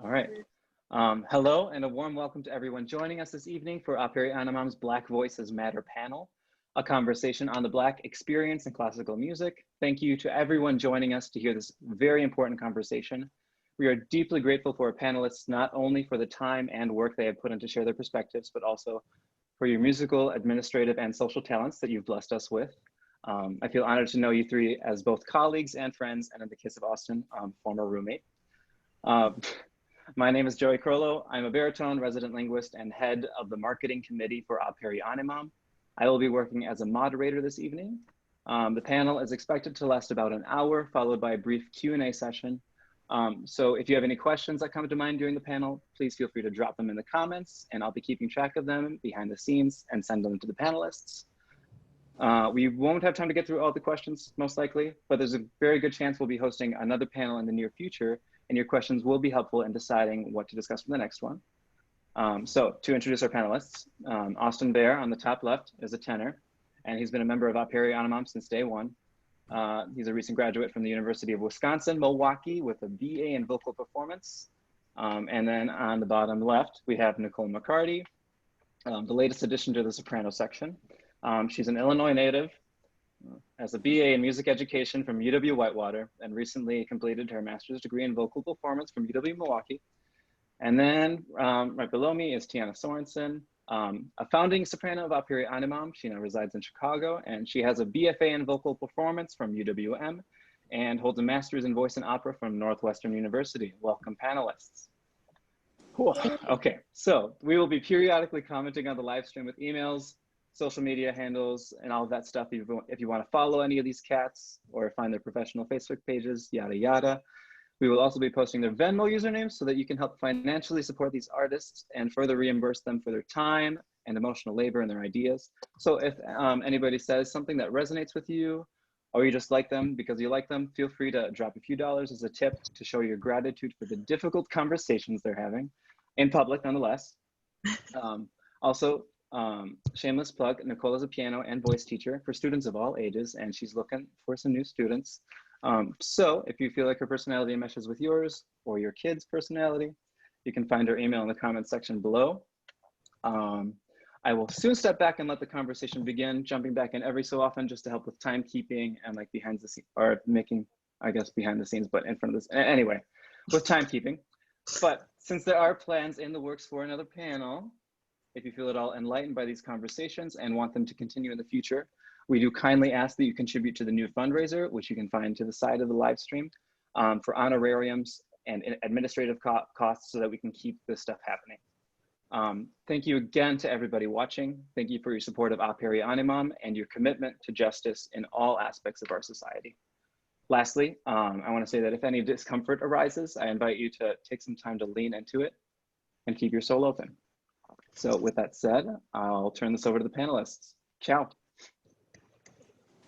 All right. Hello and a warm welcome to everyone joining us this evening for Aperi Animam's Black Voices Matter panel, a conversation on the Black experience in classical music. Thank you to everyone joining us to hear this very important conversation. We are deeply grateful for our panelists, not only for the time and work they have put in to share their perspectives, but also for your musical, administrative, and social talents that you've blessed us with. I feel honored to know you three as both colleagues and friends, and in the case of Austin, former roommate. My name is Joey Crollo. I'm a baritone resident linguist and head of the marketing committee for Aperi Animam. I will be working as a moderator this evening. The panel is expected to last about an hour, followed by a brief Q&A session. So if you have any questions that come to mind during the panel, please feel free to drop them in the comments, and I'll be keeping track of them behind the scenes and send them to the panelists. We won't have time to get through all the questions, most likely, but there's a very good chance we'll be hosting another panel in the near future, and your questions will be helpful in deciding what to discuss for the next one. So to introduce our panelists, Austin Baer on the top left is a tenor, and he's been a member of Aperi Animam since day one. He's a recent graduate from the University of Wisconsin-Milwaukee with a BA in vocal performance. And then on the bottom left, we have Nicole McCarty, the latest addition to the soprano section. She's an Illinois native, has a BA in music education from UW-Whitewater, and recently completed her master's degree in vocal performance from UW-Milwaukee. And then right below me is Tiana Sorensen, a founding soprano of Aperi Animam. She now resides in Chicago, and she has a BFA in vocal performance from UWM and holds a master's in voice and opera from Northwestern University. Welcome, panelists. Cool. Okay, so we will be periodically commenting on the live stream with emails, social media handles, and all of that stuff. If you want to follow any of these cats or find their professional Facebook pages, yada, yada. We will also be posting their Venmo usernames so that you can help financially support these artists and further reimburse them for their time and emotional labor and their ideas. So if anybody says something that resonates with you, or you just like them because you like them, feel free to drop a few dollars as a tip to show your gratitude for the difficult conversations they're having, in public nonetheless. Also, shameless plug, Nicole is a piano and voice teacher for students of all ages, and she's looking for some new students. So if you feel like her personality meshes with yours or your kid's personality, you can find her email in the comments section below. I will soon step back and let the conversation begin, jumping back in every so often just to help with timekeeping and like behind the scenes, or making, I guess, behind the scenes, but in front of this, anyway, with timekeeping. But since there are plans in the works for another panel, if you feel at all enlightened by these conversations and want them to continue in the future, we do kindly ask that you contribute to the new fundraiser, which you can find to the side of the live stream, for honorariums and administrative costs so that we can keep this stuff happening. Thank you again to everybody watching. Thank you for your support of Aperi Animam and your commitment to justice in all aspects of our society. Lastly, I want to say that if any discomfort arises, I invite you to take some time to lean into it and keep your soul open. So with that said, I'll turn this over to the panelists. Ciao.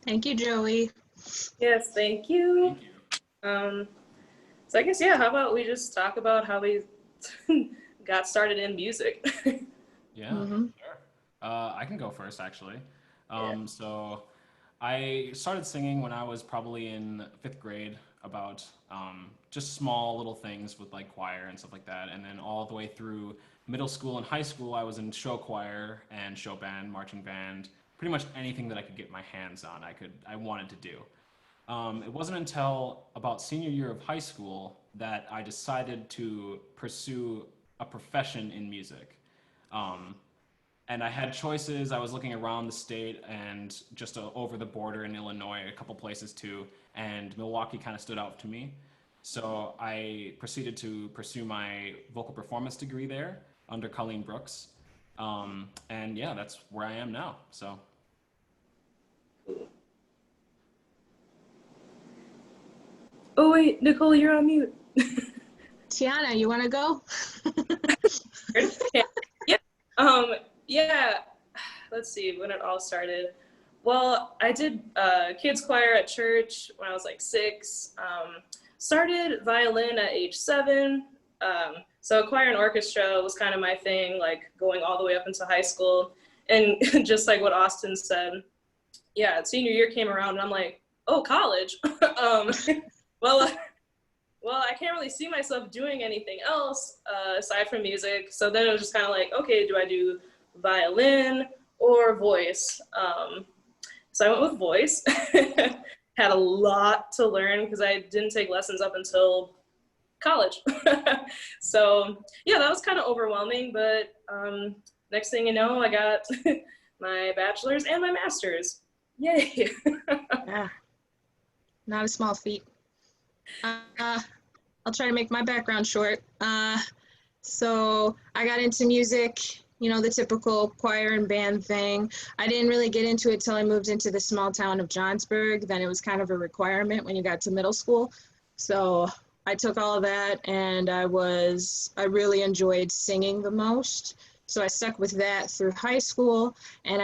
Thank you, Joey. Yes, thank you. So I guess, yeah, how about we just talk about how we got started in music? Yeah, sure. I can go first, actually. So I started singing when I was probably in 5th grade, about just small little things with like choir and stuff like that. And then all the way through middle school and high school, I was in show choir and show band, marching band, pretty much anything that I could get my hands on, I wanted to do. It wasn't until about senior year of high school that I decided to pursue a profession in music. And I had choices. I was looking around the state and just over the border in Illinois, a couple places too, and Milwaukee kind of stood out to me. So I proceeded to pursue my vocal performance degree there under Colleen Brooks. And yeah, that's where I am now, so. Oh wait, Nicole, you're on mute. Tiana, you want to go? Yeah. Yeah, let's see when it all started. Well, I did kids choir at church when I was like 6. Started violin at age 7. So choir and orchestra was kind of my thing, like going all the way up into high school. And just like what Austin said, yeah, senior year came around and I'm like, oh, college. Well, well, I can't really see myself doing anything else aside from music. So then it was just kind of like, okay, do I do violin or voice? So I went with voice. Had a lot to learn because I didn't take lessons up until college. So yeah, that was kind of overwhelming, but next thing you know, I got my bachelor's and my master's. Yay. Yeah, not a small feat. I'll try to make my background short. So I got into music, you know, the typical choir and band thing. I didn't really get into it till I moved into the small town of Johnsburg. Then it was kind of a requirement when you got to middle school. So I took all of that, and I really enjoyed singing the most. So I stuck with that through high school, and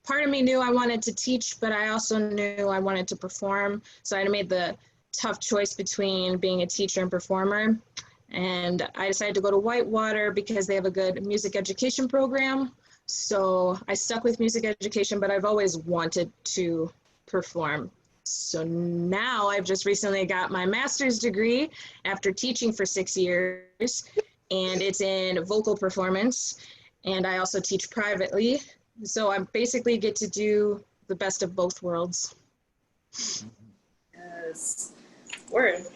part of me knew I wanted to teach, but I also knew I wanted to perform. So I made the tough choice between being a teacher and performer. And I decided to go to Whitewater because they have a good music education program. So I stuck with music education, but I've always wanted to perform. So now I've just recently got my master's degree after teaching for 6 years, and it's in vocal performance. And I also teach privately. So I basically get to do the best of both worlds. Yes. Word.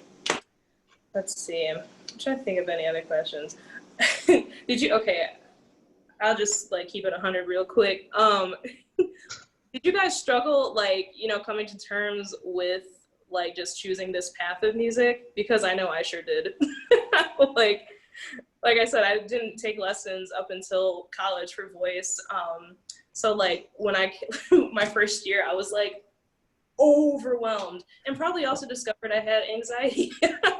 Let's see. I'm trying to think of any other questions. Okay, I'll just like keep it 100 real quick. Did you guys struggle, like, you know, coming to terms with like just choosing this path of music? Because I know I sure did. like I said, I didn't take lessons up until college for voice. So like when my first year, I was like overwhelmed, and probably also discovered I had anxiety.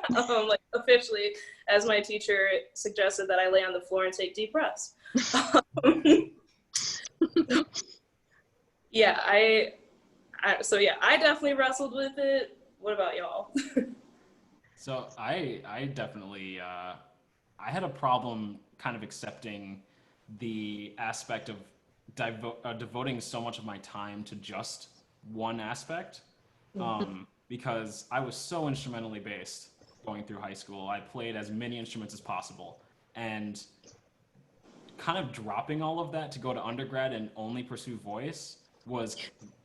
Like officially, as my teacher suggested that I lay on the floor and take deep breaths. Yeah, I definitely wrestled with it. What about y'all? So I definitely I had a problem kind of accepting the aspect of devoting so much of my time to just one aspect, because I was so instrumentally based going through high school. I played as many instruments as possible, and kind of dropping all of that to go to undergrad and only pursue voice was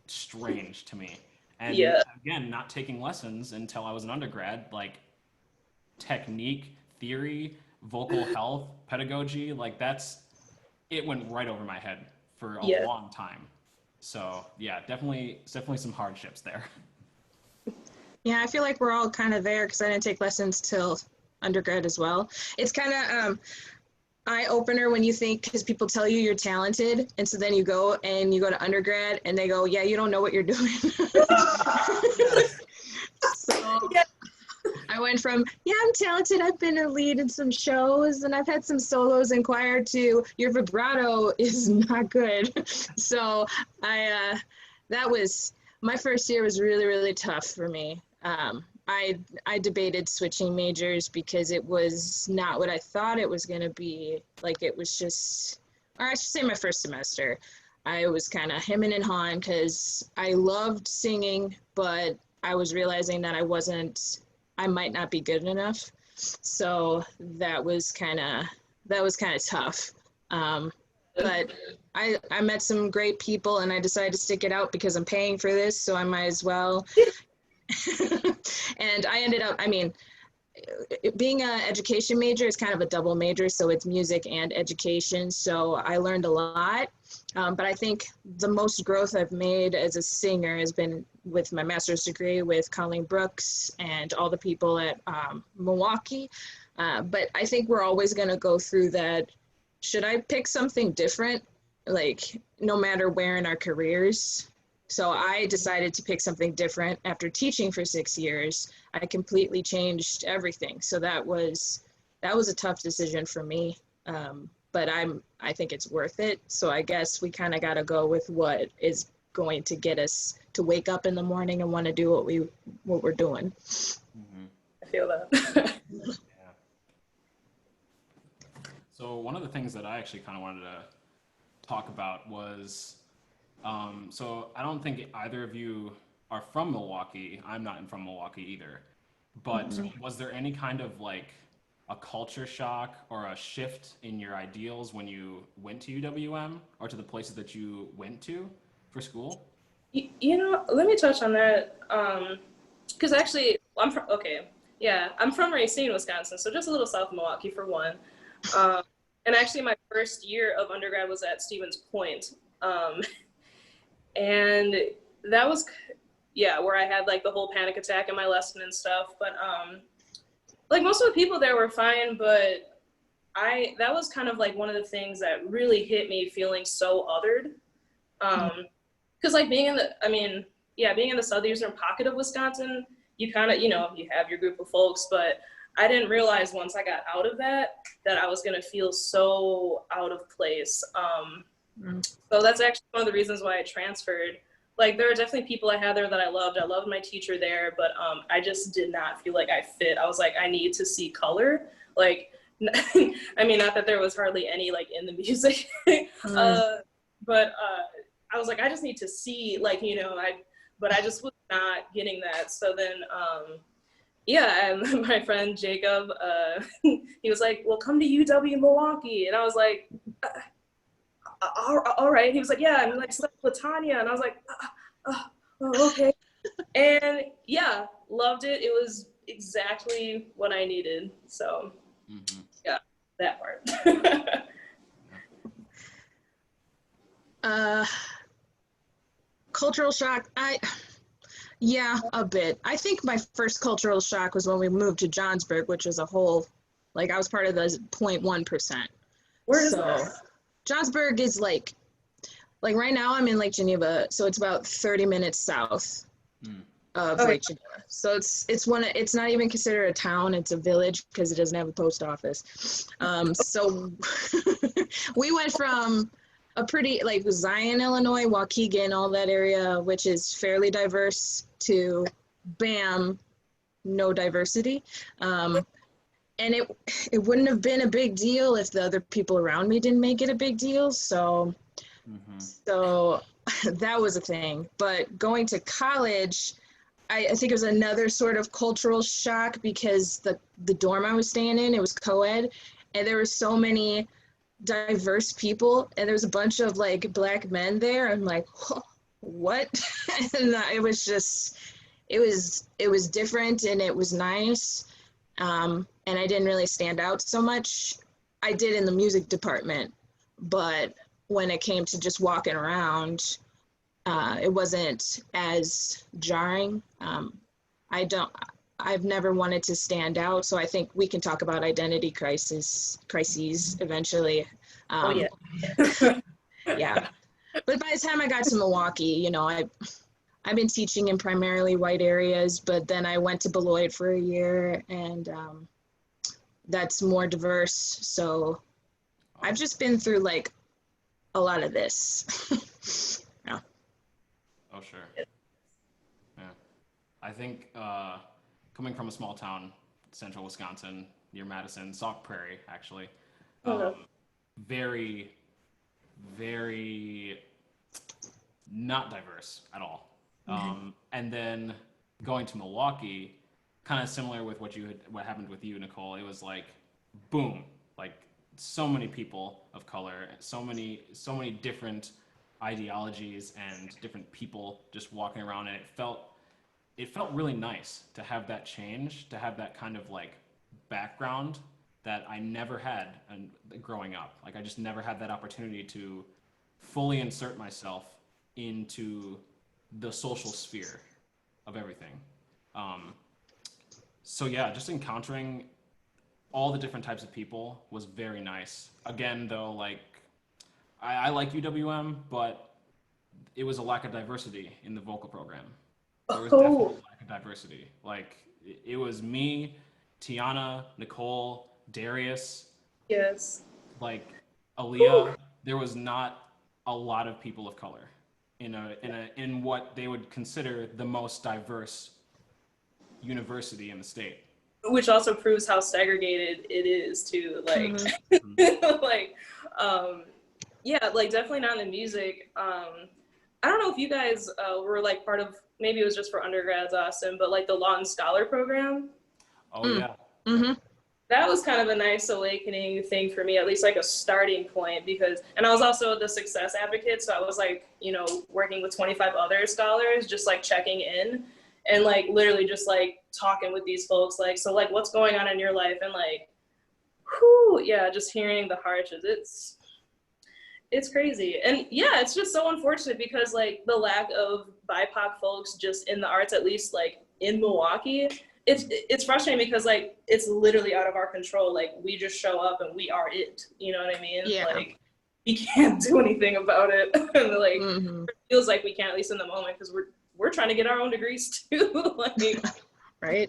strange to me. And Yeah. again, not taking lessons until I was an undergrad, like technique, theory, vocal health, pedagogy, like it went right over my head for a Yeah. long time. So yeah, definitely some hardships there. Yeah, I feel like we're all kind of there because I didn't take lessons till undergrad as well. It's kind of eye-opener when you think, because people tell you you're talented, and so then you go to undergrad and they go, yeah, you don't know what you're doing. So Yeah. I went from, yeah, I'm talented, I've been a lead in some shows and I've had some solos in choir, to your vibrato is not good. So that was, my first year was really, really tough for me. I debated switching majors because it was not what I thought it was going to be. Like, it was just, or I should say my first semester, I was kind of hemming and hawing because I loved singing, but I was realizing that I might not be good enough. So that was kind of tough. But I met some great people, and I decided to stick it out because I'm paying for this, so I might as well. And I ended up, being an education major is kind of a double major, so it's music and education. So I learned a lot. But I think the most growth I've made as a singer has been with my master's degree with Colleen Brooks and all the people at Milwaukee. But I think we're always going to go through that. Should I pick something different, like no matter where in our careers? So I decided to pick something different after teaching for 6 years. I completely changed everything. So that was a tough decision for me. But I think it's worth it. So I guess we kind of got to go with what is going to get us to wake up in the morning and want to do what we're doing. Mm-hmm. I feel that. Yeah. So one of the things that I actually kind of wanted to talk about was, so I don't think either of you are from Milwaukee. I'm not from Milwaukee either. but was there any kind of like a culture shock or a shift in your ideals when you went to UWM or to the places that you went to for school? You know, let me touch on that. Because actually, I'm from Racine, Wisconsin, so just a little south of Milwaukee for one. And actually, my first year of undergrad was at Stevens Point. And that was, yeah, where I had like the whole panic attack in my lesson and stuff. But like most of the people there were fine, but that was kind of like one of the things that really hit me feeling so othered. Because like being in the southeastern pocket of Wisconsin, you kind of, you have your group of folks, but I didn't realize once I got out of that I was going to feel so out of place. So that's actually one of the reasons why I transferred. Like, there are definitely people I had there that I loved. I loved my teacher there, but I just did not feel like I fit. I was like, I need to see color. Like, I mean, not that there was hardly any like in the music, but I was like, I just need to see, like, but I just was not getting that. So then, and my friend Jacob, he was like, well, come to UW Milwaukee. And I was like, all right. He was like, yeah, I'm like stuck with Tanya. And I was like, okay. And yeah, loved it. It was exactly what I needed. So yeah, that part. Cultural shock, yeah, a bit. I think my first cultural shock was when we moved to Johnsburg, which was a whole, like, I was part of the 0.1%. Where is that? Johnsburg is like right now I'm in Lake Geneva, so it's about 30 minutes south of Lake Geneva. So it's not even considered a town, it's a village because it doesn't have a post office. So we went from a pretty, like, Zion, Illinois, Waukegan, all that area, which is fairly diverse, to bam, no diversity. And it wouldn't have been a big deal if the other people around me didn't make it a big deal. So that was a thing. But going to college, I think it was another sort of cultural shock because the dorm I was staying in, it was co-ed, and there were so many diverse people, and there was a bunch of like Black men there. I'm like, what? And it was just, it was different and it was nice. And I didn't really stand out so much. I did in the music department, but when it came to just walking around, it wasn't as jarring. I've never wanted to stand out, so I think we can talk about identity crises eventually. Yeah. But by the time I got to Milwaukee, I've been teaching in primarily white areas, but then I went to Beloit for a year, and that's more diverse. So I've just been through like a lot of this. Yeah. Oh, sure. Yeah. I think coming from a small town, central Wisconsin, near Madison, Sauk Prairie, actually, very, very not diverse at all. And then going to Milwaukee, kind of similar with what happened with you, Nicole. It was like, boom, like so many people of color, so many different ideologies and different people just walking around, and it felt really nice to have that change, to have that kind of like background that I never had growing up. Like, I just never had that opportunity to fully insert myself into the social sphere of everything. So yeah, just encountering all the different types of people was very nice. Again, though, like, I like UWM, but it was a lack of diversity in the vocal program. There was definitely a lack of diversity. Like, it was me, Tiana, Nicole, Darius. Yes. Like, Aaliyah. There was not a lot of people of color in what they would consider the most diverse university in the state. Which also proves how segregated it is too. Like, like, yeah, like definitely not in the music. I don't know if you guys were like part of, maybe it was just for undergrads, Austin, but like the Lawton Scholar program. Oh yeah. Mm-hmm. That was kind of a nice awakening thing for me, at least like a starting point, because, and I was also the success advocate. So I was like, you know, working with 25 other scholars, just like checking in and like literally just like talking with these folks. Like, so like what's going on in your life? And like, whew, yeah, just hearing the hardships. It's crazy. And yeah, it's just so unfortunate because like the lack of BIPOC folks just in the arts, at least like in Milwaukee, it's frustrating because like it's literally out of our control. Like we just show up and we are it. You know what I mean? Yeah. Like we can't do anything about it. And like Mm-hmm. it feels like we can't, at least in the moment, because we're trying to get our own degrees too. Like Right.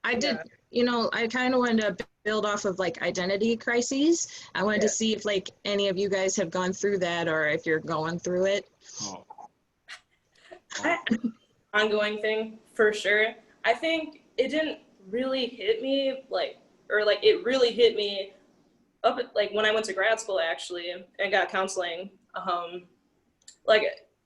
I did, yeah. you know, I kind of wanted to build off of like identity crises. I wanted to see if like any of you guys have gone through that or if you're going through it. Oh. Ongoing thing for sure. I think it didn't really hit me like, or like it really hit me up at, like when I went to grad school actually and got counseling. Like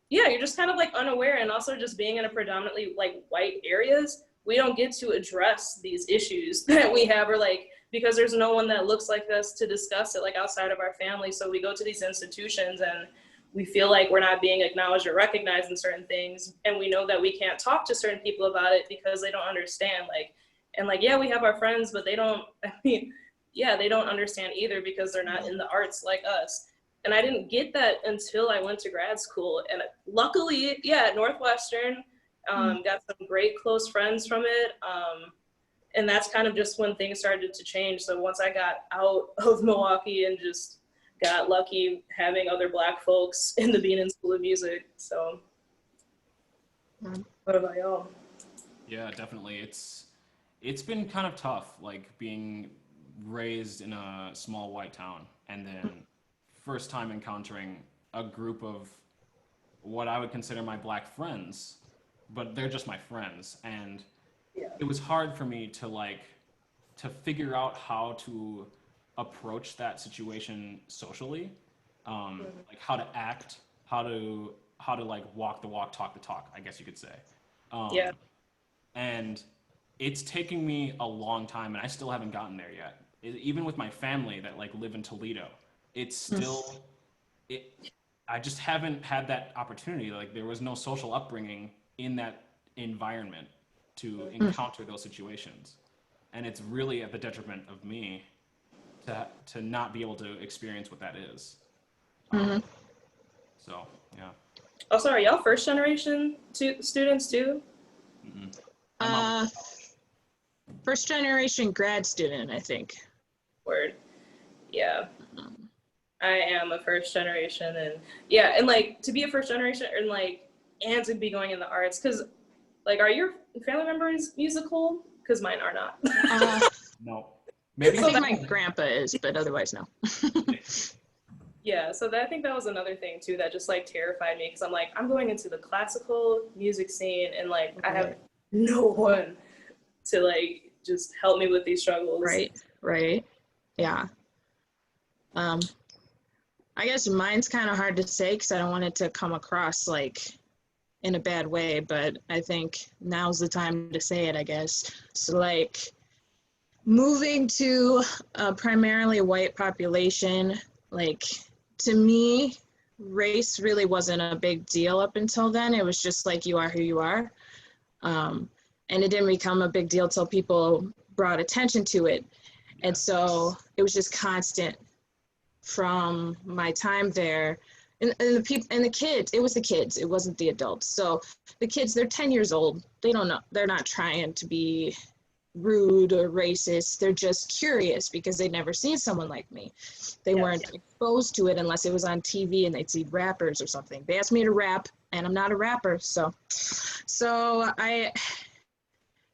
yeah, you're just kind of like unaware, and also just being in a predominantly like white areas, we don't get to address these issues that we have, or like because there's no one that looks like us to discuss it like outside of our family. So we go to these institutions and we feel like we're not being acknowledged or recognized in certain things, and we know that we can't talk to certain people about it because they don't understand. Like, and like yeah, we have our friends, but they don't, I mean, yeah, they don't understand either because they're not in the arts like us. And I didn't get that until I went to grad school. And luckily, yeah, at Northwestern, got some great close friends from it. And that's kind of just when things started to change. So once I got out of Milwaukee and just got lucky having other Black folks in the Beanin School of Music. So what about y'all? Yeah, definitely. It's been kind of tough, like being raised in a small white town and then first time encountering a group of what I would consider my Black friends, but they're just my friends. And it was hard for me to figure out how to approach that situation socially, like how to act, how to like walk the walk, talk the talk, I guess you could say. Yeah. And it's taking me a long time, and I still haven't gotten there yet. Even with my family that like live in Toledo, it's still, I just haven't had that opportunity. Like there was no social upbringing in that environment to encounter those situations. And it's really at the detriment of me to not be able to experience what that is. So, yeah. Oh, sorry, y'all first generation students too? First generation grad student, I think. Word. Yeah. I am a first generation, and yeah, and like to be a first generation and like and to be going in the arts, because like are your family members musical? Because mine are not. No. Maybe I think my grandpa is, but otherwise no. Yeah, so I think that was another thing too that just like terrified me, because I'm like, I'm going into the classical music scene and like I have no one to like just help me with these struggles. Right. Yeah. I guess mine's kind of hard to say because I don't want it to come across like in a bad way, but I think now's the time to say it, I guess. So like moving to a primarily white population, like to me, race really wasn't a big deal up until then. It was just like, you are who you are. And it didn't become a big deal till people brought attention to it. And so it was just constant from my time there. And the people and the kids, it was the kids, it wasn't the adults. So the kids, they're 10 years old. They don't know, they're not trying to be rude or racist. They're just curious because they'd never seen someone like me. They weren't exposed to it unless it was on TV and they'd see rappers or something. They asked me to rap and I'm not a rapper. So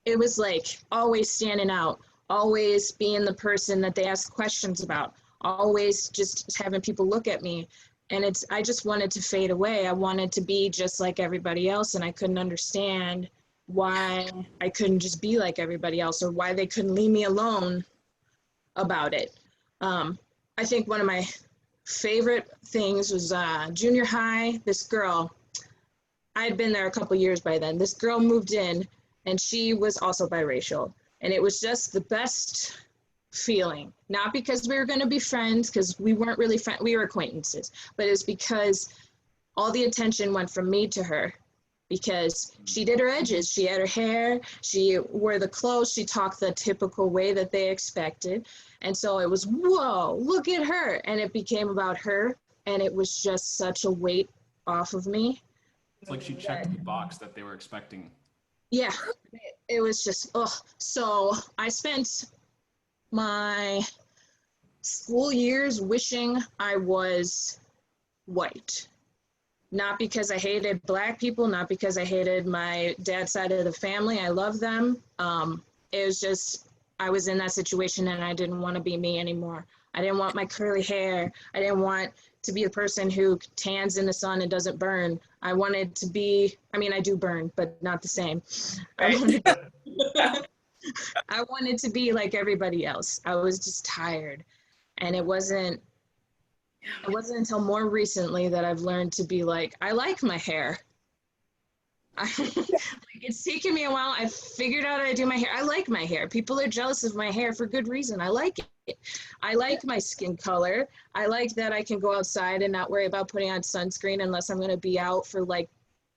it was like always standing out, always being the person that they ask questions about, always just having people look at me. And I just wanted to fade away. I wanted to be just like everybody else, and I couldn't understand why I couldn't just be like everybody else, or why they couldn't leave me alone about it. I think one of my favorite things was junior high. This girl, I had been there a couple years by then. This girl moved in and she was also biracial. And it was just the best feeling, not because we were going to be friends, because we weren't really friends, we were acquaintances, but it was because all the attention went from me to her, because she did her edges, she had her hair, she wore the clothes, she talked the typical way that they expected. And so it was, whoa, look at her. And it became about her. And it was just such a weight off of me. It's like she checked the box that they were expecting. Yeah, it was just, ugh. So I spent my school years wishing I was white. Not because I hated Black people, not because I hated my dad's side of the family. I love them. It was just, I was in that situation and I didn't want to be me anymore. I didn't want my curly hair. I didn't want to be the person who tans in the sun and doesn't burn. I wanted to be, I mean, I do burn, but not the same. Right. I wanted to be like everybody else. I was just tired. And it wasn't until more recently that I've learned to be like, I like my hair. It's taken me a while. I figured out how to do my hair. I like my hair. People are jealous of my hair for good reason. I like it. I like my skin color. I like that I can go outside and not worry about putting on sunscreen unless I'm going to be out for like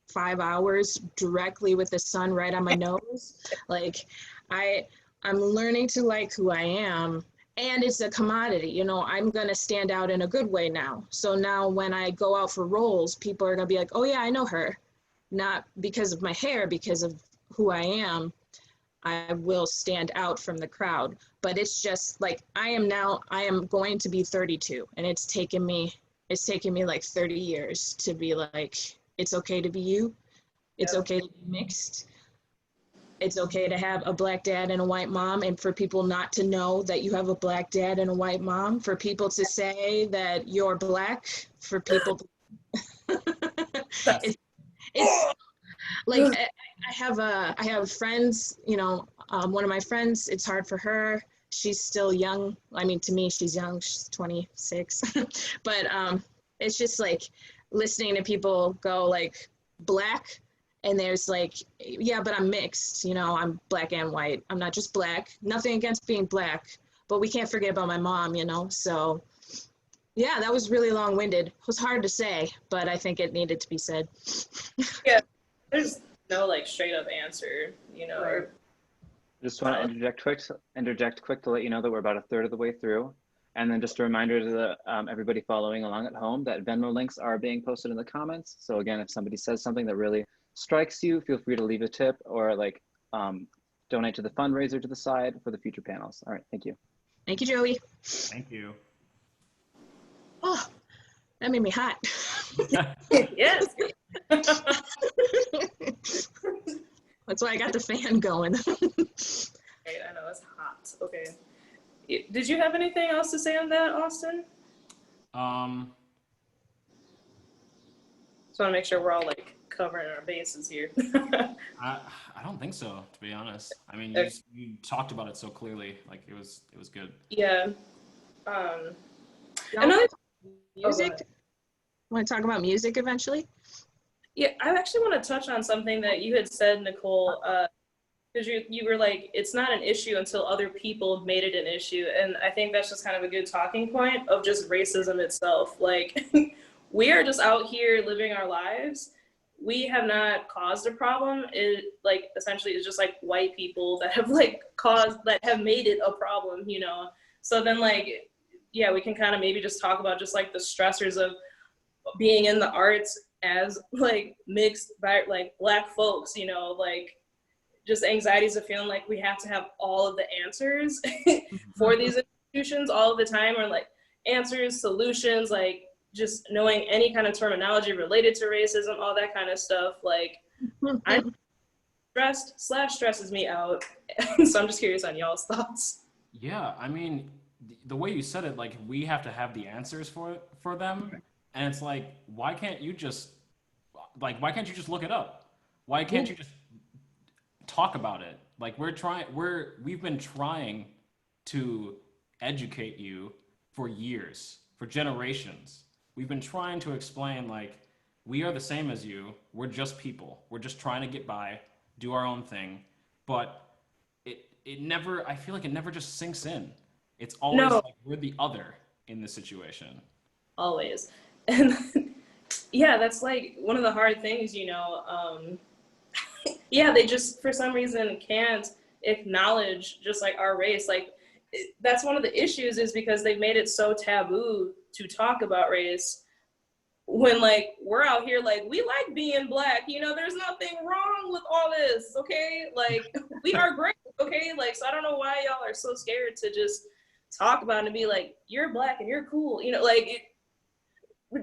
5 hours directly with the sun right on my nose. Like I'm learning to like who I am. And it's a commodity, you know, I'm going to stand out in a good way now. So now when I go out for roles, people are going to be like, oh yeah, I know her. Not because of my hair, because of who I am. I will stand out from the crowd. But it's just like, I am going to be 32, and it's taken me like 30 years to be like, it's okay to be you. It's okay to be mixed. It's okay to have a Black dad and a white mom, and for people not to know that you have a Black dad and a white mom, for people to say that you're Black, for people to it's like, I have friends, you know, one of my friends, it's hard for her. She's still young. I mean, to me, she's young. She's 26. But it's just like listening to people go like Black, and there's like, yeah, but I'm mixed, you know, I'm Black and white. I'm not just Black. Nothing against being Black, but we can't forget about my mom, you know? So yeah, that was really long-winded. It was hard to say, but I think it needed to be said. Yeah, there's no like straight up answer, you know. Right. Just want to interject quick to let you know that we're about a third of the way through. And then just a reminder to the, everybody following along at home that Venmo links are being posted in the comments. So again, if somebody says something that really strikes you, feel free to leave a tip or like donate to the fundraiser to the side for the future panels. All right, thank you. Thank you, Joey. Thank you. Oh, that made me hot. Yes. That's why I got the fan going. Right, I know it's hot. Okay. Did you have anything else to say on that, Austin? Just want to make sure we're all like covering our bases here. I don't think so, to be honest. I mean, you talked about it so clearly. Like it was good. Yeah. Another music. Want to talk about music eventually? Yeah, I actually want to touch on something that you had said, Nicole, because you were like, it's not an issue until other people have made it an issue. And I think that's just kind of a good talking point of just racism itself. Like, we are just out here living our lives. We have not caused a problem. It like essentially is just like white people that have like that have made it a problem, you know? So then like, yeah, we can kind of maybe just talk about just like the stressors of being in the arts as like mixed by like Black folks, you know, like just anxieties of feeling like we have to have all of the answers for these institutions all of the time, or like answers, solutions, like just knowing any kind of terminology related to racism, all that kind of stuff. Like I'm stresses me out. So I'm just curious on y'all's thoughts. Yeah, I mean, the way you said it, like we have to have the answers for them. And it's like, why can't you just look it up? Why can't you just talk about it? Like we've been trying to educate you for years, for generations. We've been trying to explain like, we are the same as you. We're just people. We're just trying to get by, do our own thing. but it never, I feel like it never just sinks in. It's always No, like we're the other in the situation. always. And yeah, that's like one of the hard things, yeah, they just for some reason can't acknowledge just like our race. Like that's one of the issues, is because they've made it so taboo to talk about race, when like we're out here like we like being black, there's nothing wrong with all this, okay? Like we are great, okay? Like, so I don't know why y'all are so scared to just talk about it and be like, you're black and you're cool,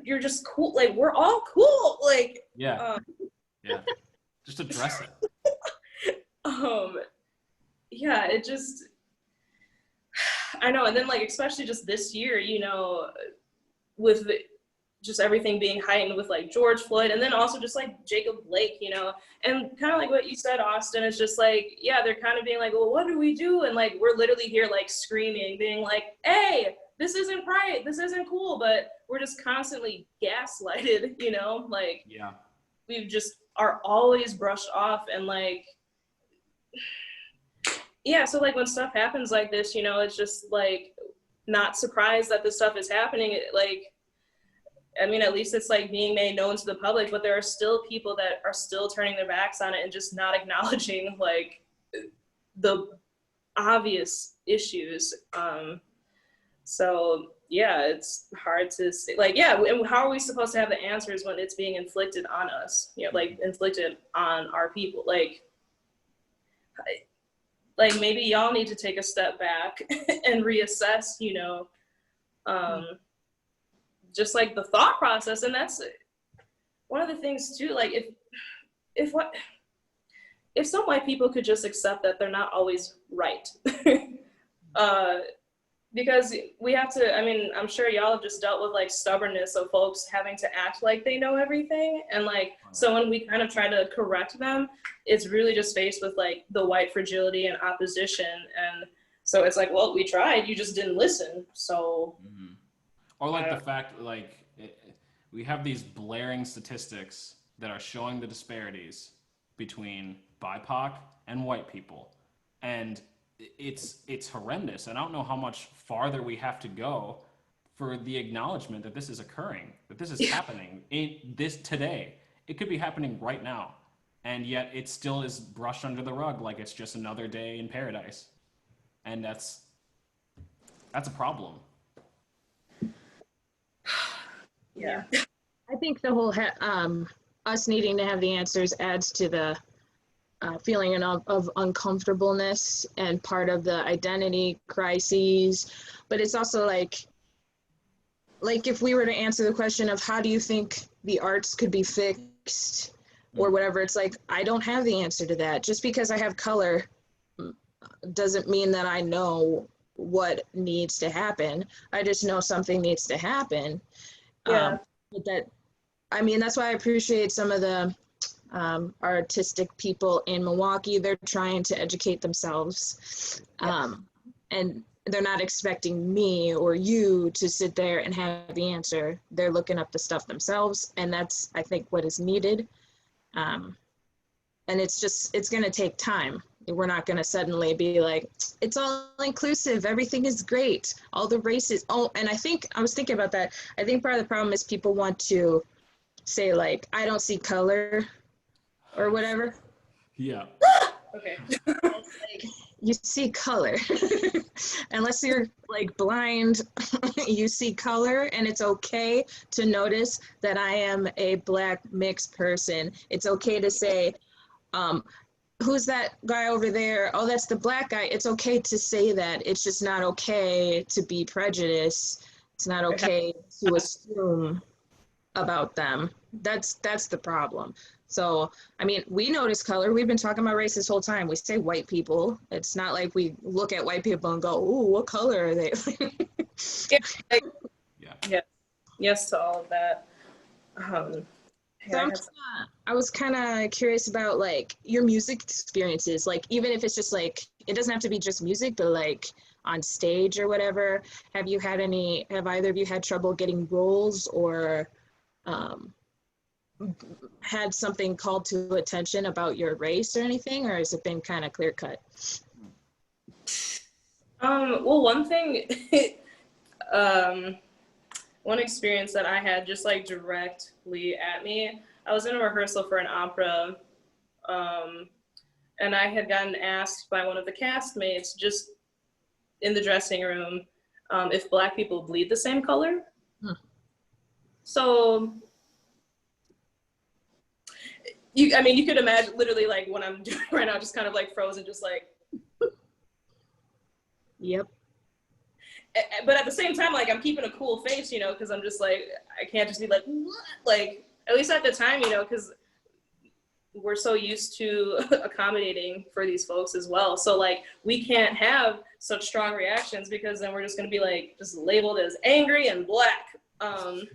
you're just cool, like we're all cool, like Yeah. Yeah. Just address it. Yeah, it just, I know. And then like especially just this year, with just everything being heightened with like George Floyd, and then also just like Jacob Blake, and kind of like what you said, Austin, it's just like, yeah, they're kind of being like, well, what do we do? And like we're literally here like screaming, being like, hey, this isn't right, this isn't cool, but we're just constantly gaslighted, like Yeah. we've just are always brushed off. And like, yeah, so like when stuff happens like this, it's just like not surprised that this stuff is happening. Like, I mean, at least it's like being made known to the public, but there are still people that are still turning their backs on it and just not acknowledging like the obvious issues. So yeah, it's hard to say, like, yeah, and how are we supposed to have the answers when it's being inflicted on us, like inflicted on our people? Like maybe y'all need to take a step back and reassess, just like the thought process. And that's one of the things too, like if some white people could just accept that they're not always right. Because we have to, I mean, I'm sure y'all have just dealt with like stubbornness of folks having to act like they know everything. And like, so when we kind of try to correct them, it's really just faced with like the white fragility and opposition. And so it's like, well, we tried, you just didn't listen. So. Mm-hmm. Or like the fact, like, we have these blaring statistics that are showing the disparities between BIPOC and white people. And it's horrendous. And I don't know how much farther we have to go for the acknowledgement that this is occurring, that this is happening today. It could be happening right now. And yet it still is brushed under the rug like it's just another day in paradise. And that's a problem. Yeah. I think the whole us needing to have the answers adds to the feeling of uncomfortableness and part of the identity crises. But it's also like if we were to answer the question of how do you think the arts could be fixed or whatever, it's like, I don't have the answer to that. Just because I have color doesn't mean that I know what needs to happen. I just know something needs to happen. Yeah. But that's why I appreciate some of the artistic people in Milwaukee. They're trying to educate themselves. And they're not expecting me or you to sit there and have the answer. They're looking up the stuff themselves. And that's, I think, what is needed. And it's going to take time. We're not going to suddenly be like, it's all inclusive, everything is great, all the races. Oh, and I was thinking about that. I think part of the problem is people want to say like, I don't see color or whatever. Yeah. Okay. Like, you see color. Unless you're like blind, you see color, and it's okay to notice that I am a Black mixed person. It's okay to say, who's that guy over there? Oh, that's the Black guy. It's okay to say that. It's just not okay to be prejudiced. It's not okay to assume about them. That's the problem. So, I mean, we notice color. We've been talking about race this whole time. We say white people. It's not like we look at white people and go, "Ooh, what color are they?" Yeah. Yes to all of that. So I was kind of curious about like your music experiences. Like, even if it's just like, it doesn't have to be just music, but like on stage or whatever. Have either of you had trouble getting roles or had something called to attention about your race or anything, or has it been kind of clear cut? Well, one thing, one experience that I had just like directly at me, I was in a rehearsal for an opera, and I had gotten asked by one of the castmates just in the dressing room if Black people bleed the same color. So, I mean, you could imagine literally like what I'm doing right now, just kind of like frozen, just like. Yep. But at the same time, like I'm keeping a cool face, you know, because I'm just like, I can't just be like, what? Like, at least at the time, you know, because we're so used to accommodating for these folks as well. So like, we can't have such strong reactions because then we're just going to be like, just labeled as angry and Black. One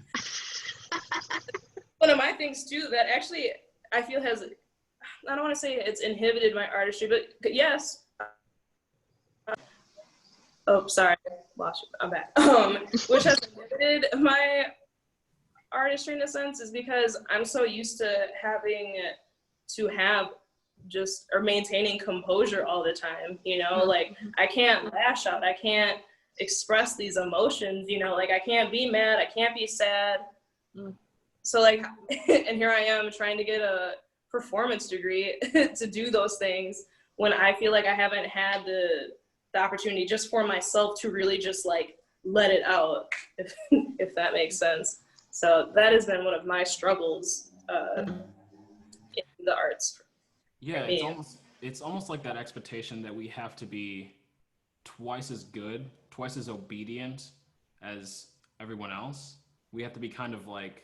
of my things too, that actually I feel has, I don't want to say it's inhibited my artistry, but yes. Oh, sorry, lost you. I'm back. Which has inhibited my artistry in a sense is because I'm so used to having to have just, or maintaining composure all the time, you know, like I can't lash out, I can't express these emotions, you know, like I can't be mad, I can't be sad. So like, and here I am trying to get a performance degree to do those things when I feel like I haven't had the opportunity just for myself to really just like let it out, if that makes sense. So that has been one of my struggles in the arts. Yeah, it's almost like that expectation that we have to be twice as good, twice as obedient as everyone else. We have to be kind of like,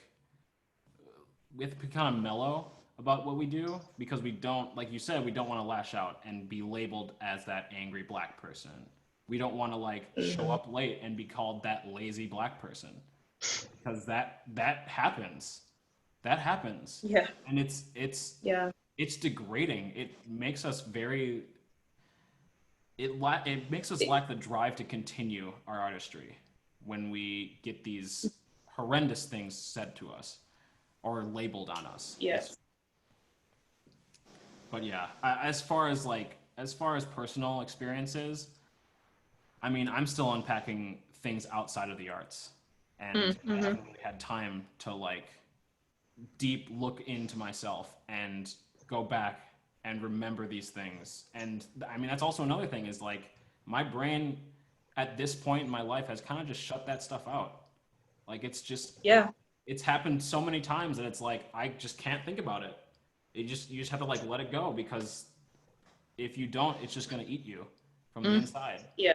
we have to be kind of mellow about what we do because we don't, like you said, we don't want to lash out and be labeled as that angry Black person. We don't want to like show up late and be called that lazy Black person because that happens. That happens. Yeah. And it's degrading. It makes us very, it makes us lack the drive to continue our artistry when we get these horrendous things said to us or labeled on us. Yes. But yeah, as far as personal experiences, I mean, I'm still unpacking things outside of the arts, and I haven't really had time to like deep look into myself and go back and remember these things. And I mean, that's also another thing is like my brain at this point in my life has kind of just shut that stuff out. Like it's just, it's happened so many times that it's like, I just can't think about it. You just have to like let it go because if you don't, it's just going to eat you from the inside. Yeah.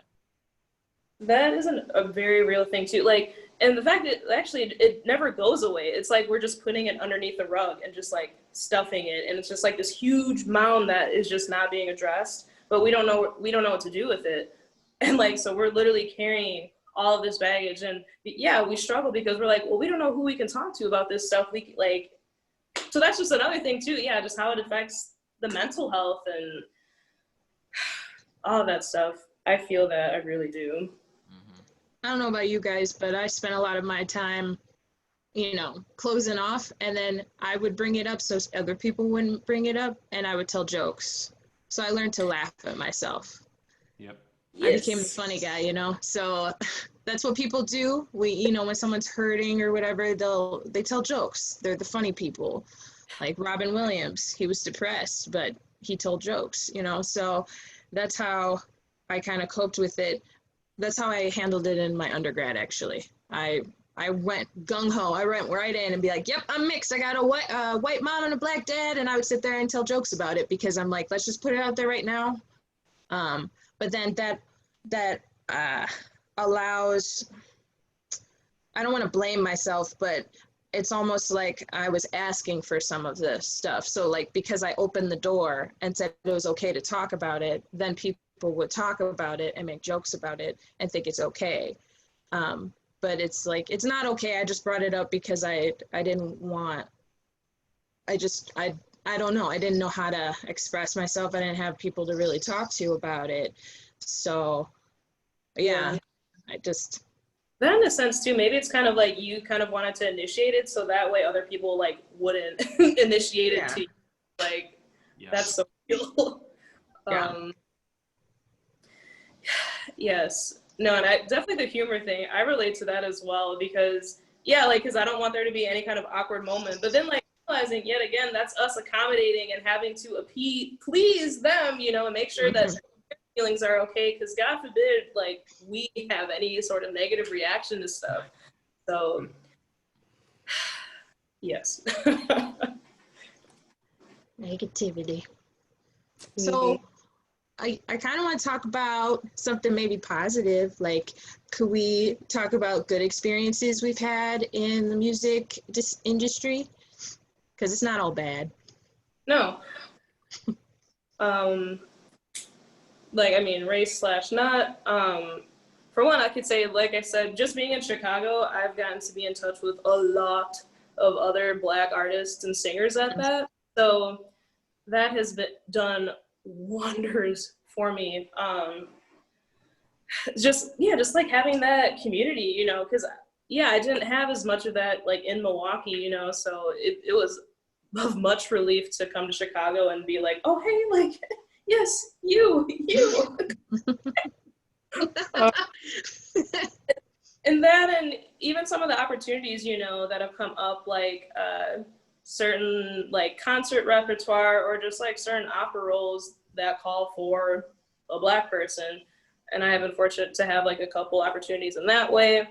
That isn't a very real thing too. Like, and the fact that actually it never goes away. It's like we're just putting it underneath the rug and just like stuffing it, and it's just like this huge mound that is just not being addressed. But we don't know what to do with it, and like so we're literally carrying all of this baggage. And yeah, we struggle because we're like, well, we don't know who we can talk to about this stuff. We like, so that's just another thing too. Yeah, just how it affects the mental health and all of that stuff. I feel that I really do. I don't know about you guys, but I spent a lot of my time, you know, closing off, and then I would bring it up so other people wouldn't bring it up, and I would tell jokes. So I learned to laugh at myself. Yep. I became the funny guy, you know. So that's what people do. You know, when someone's hurting or whatever, they tell jokes. They're the funny people. Like Robin Williams, he was depressed, but he told jokes, you know. So that's how I kind of coped with it. That's how I handled it in my undergrad, actually. I went gung-ho. I went right in and be like, yep, I'm mixed. I got a white mom and a Black dad. And I would sit there and tell jokes about it because I'm like, let's just put it out there right now. But then that allows, I don't want to blame myself, but it's almost like I was asking for some of this stuff. So like, because I opened the door and said it was okay to talk about it, then people would talk about it and make jokes about it and think it's okay. But it's like, it's not okay. I just brought it up because I didn't want, I don't know. I didn't know how to express myself. I didn't have people to really talk to about it. So yeah, that in a sense too, maybe it's kind of like you kind of wanted to initiate it so that way other people like wouldn't initiate it to you. Like, that's so cool. Yes. No, and definitely the humor thing, I relate to that as well because, because I don't want there to be any kind of awkward moment. But then, like, realizing yet again, that's us accommodating and having to please them, and make sure that feelings are okay. Because God forbid, like, we have any sort of negative reaction to stuff. So, yes. Negativity. So, I kind of want to talk about something maybe positive. Like, could we talk about good experiences we've had in the music industry? Because it's not all bad. No. Race/not. For one, I could say, like I said, just being in Chicago, I've gotten to be in touch with a lot of other Black artists and singers at that. So that has done wonders for me. Just like having that community, because I didn't have as much of that like in Milwaukee, so it was of much relief to come to Chicago and be like, oh hey, like yes, you. And that, and even some of the opportunities, that have come up, like certain like concert repertoire or just like certain opera roles that call for a Black person. And I have been fortunate to have like a couple opportunities in that way.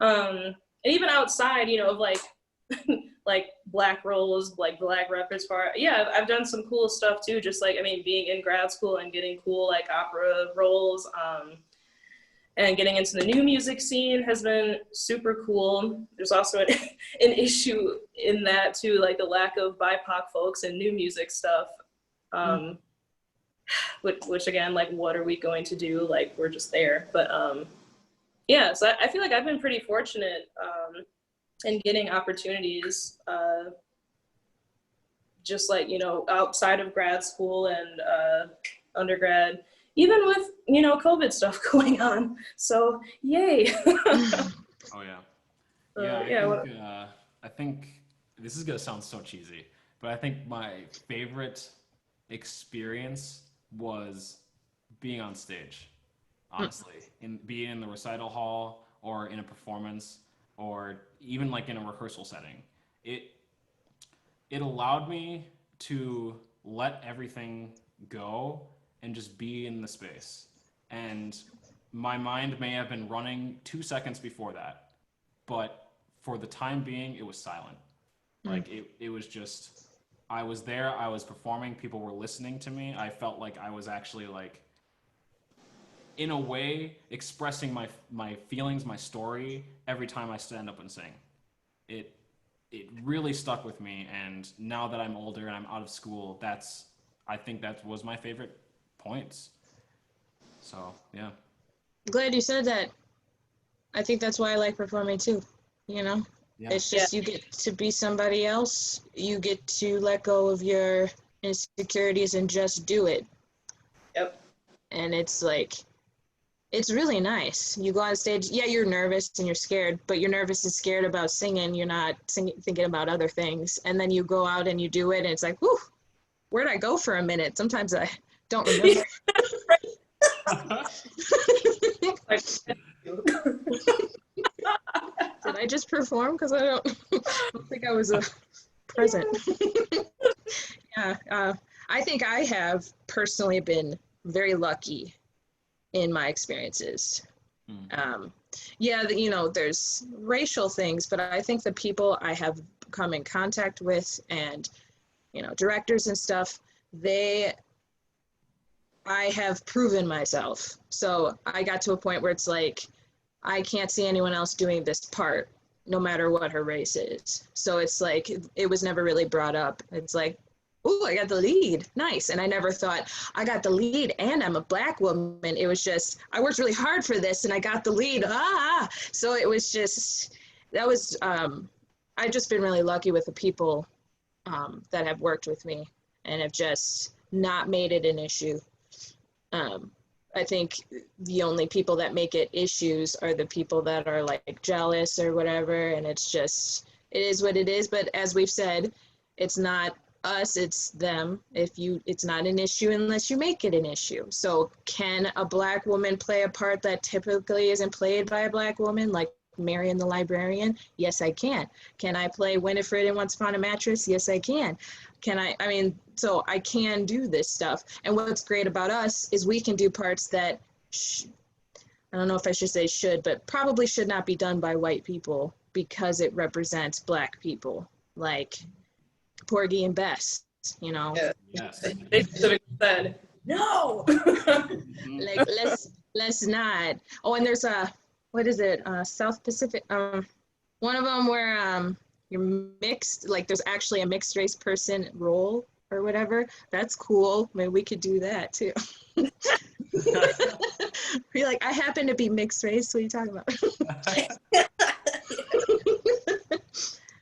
And even outside, of like, like Black roles, like Black repertoire. Yeah, I've done some cool stuff too. Just like, being in grad school and getting cool like opera roles. And getting into the new music scene has been super cool. There's also an issue in that too, like the lack of BIPOC folks in new music stuff. Which again, like, what are we going to do? Like, we're just there. But so I feel like I've been pretty fortunate in getting opportunities, just like, outside of grad school and undergrad, even with, COVID stuff going on. So yay. Oh yeah. I think this is gonna sound so cheesy, but I think my favorite experience was being on stage, honestly, being in the recital hall or in a performance or even like in a rehearsal setting. It allowed me to let everything go and just be in the space. And my mind may have been running 2 seconds before that, but for the time being, it was silent. Like it was just, I was there, I was performing, people were listening to me. I felt like I was actually like, in a way, expressing my feelings, my story every time I stand up and sing. It really stuck with me, and now that I'm older and I'm out of school, I think that was my favorite points. So yeah. Glad you said that. I think that's why I like performing too. Yeah. It's just you get to be somebody else. You get to let go of your insecurities and just do it. Yep. And it's like, it's really nice. You go on stage, you're nervous and you're scared, but you're nervous and scared about singing. You're not thinking about other things. And then you go out and you do it, and it's like, whew, where'd I go for a minute? Sometimes I don't remember. Did I just perform? Because I don't think I was present. I think I have personally been very lucky in my experiences. There's racial things, but I think the people I have come in contact with and, directors and stuff, I have proven myself. So I got to a point where it's like, I can't see anyone else doing this part, no matter what her race is. So it's like, it was never really brought up. It's like, oh, I got the lead, nice. And I never thought, I got the lead and I'm a Black woman. It was just, I worked really hard for this and I got the lead, So it was just, I've just been really lucky with the people that have worked with me and have just not made it an issue. I think the only people that make it issues are the people that are like jealous or whatever. And it's just, it is what it is. But as we've said, it's not us, it's them. It's not an issue unless you make it an issue. So can a Black woman play a part that typically isn't played by a Black woman, like Marion the librarian? Yes, I can. Can I play Winifred in Once Upon a Mattress? Yes, I can. So I can do this stuff. And what's great about us is we can do parts that, I don't know if I should say should, but probably should not be done by white people because it represents Black people, like Porgy and Bess, you know? Yeah. Yes. They should have said, no! Like, let's not. Oh, and there's what is it? South Pacific, one of them where you're mixed, like there's actually a mixed race person role or whatever. That's cool. Maybe we could do that too. You're like, I happen to be mixed race. What are you talking about?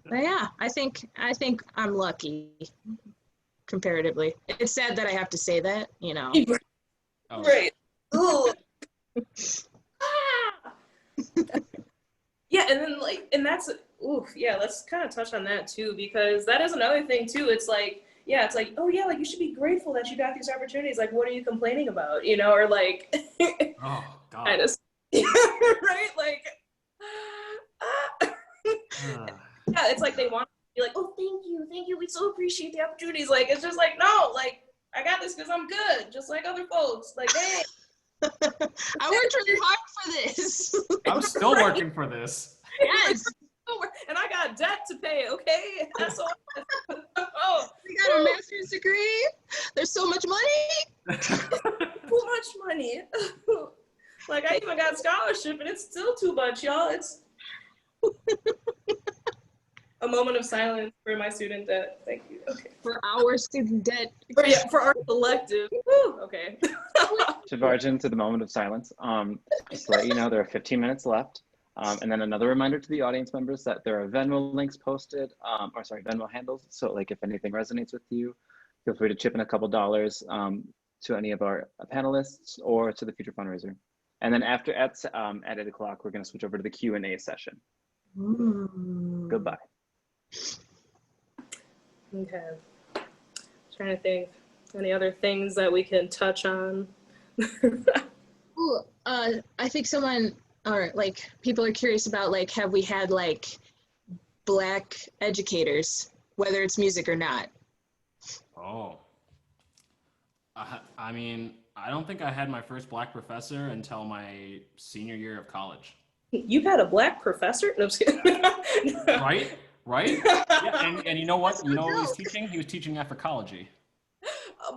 But yeah, I think I'm lucky comparatively. It's sad that I have to say that, you know. Oh. Right. Ooh. Ah! Yeah, and then and that's, oof, yeah, let's kind of touch on that too, because that is another thing too. It's like, yeah, it's like, oh yeah, like you should be grateful that you got these opportunities. Like, what are you complaining about? You know, or like, Oh God. kind of, right? Like, yeah, it's like they want to be like, oh, thank you, we so appreciate the opportunities. Like, it's just like, no, like, I got this because I'm good, just like other folks. Like, hey. I worked really hard for this. I'm still working for this. Yes. And I got debt to pay, okay? That's all. Oh, We got a master's degree. There's so much money. too much money. Like, I even got scholarship, and it's still too much, y'all. It's a moment of silence for my student debt. Thank you. Okay. For our student debt. For our collective. Woo, okay. To barge into the moment of silence, just to let you know, there are 15 minutes left. And then another reminder to the audience members that there are Venmo links posted, Venmo handles. So like if anything resonates with you, feel free to chip in a couple dollars to any of our panelists or to the future fundraiser. And then at 8 o'clock, we're gonna switch over to the Q&A session. Goodbye. Okay. Trying to think. Any other things that we can touch on? Ooh, I think people are curious about, like, have we had like Black educators, whether it's music or not? Oh. I mean, I don't think I had my first Black professor until my senior year of college. You've had a Black professor? No, I'm just kidding. Right? Yeah, and you know what? You know what he was teaching? He was teaching Africology.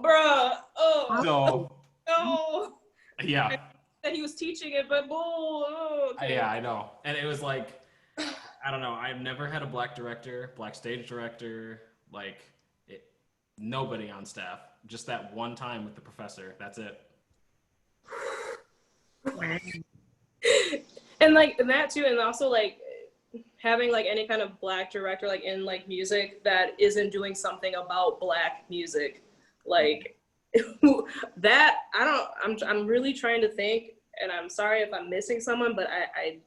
Bruh. Oh. So. No. Yeah. That he was teaching it, but okay. Yeah, I know. And it was like, I don't know. I've never had a Black director, Black stage director, nobody on staff. Just that one time with the professor. That's it. And that too, and also having any kind of Black director in music that isn't doing something about Black music, that I'm really trying to think, and I'm sorry if I'm missing someone, but I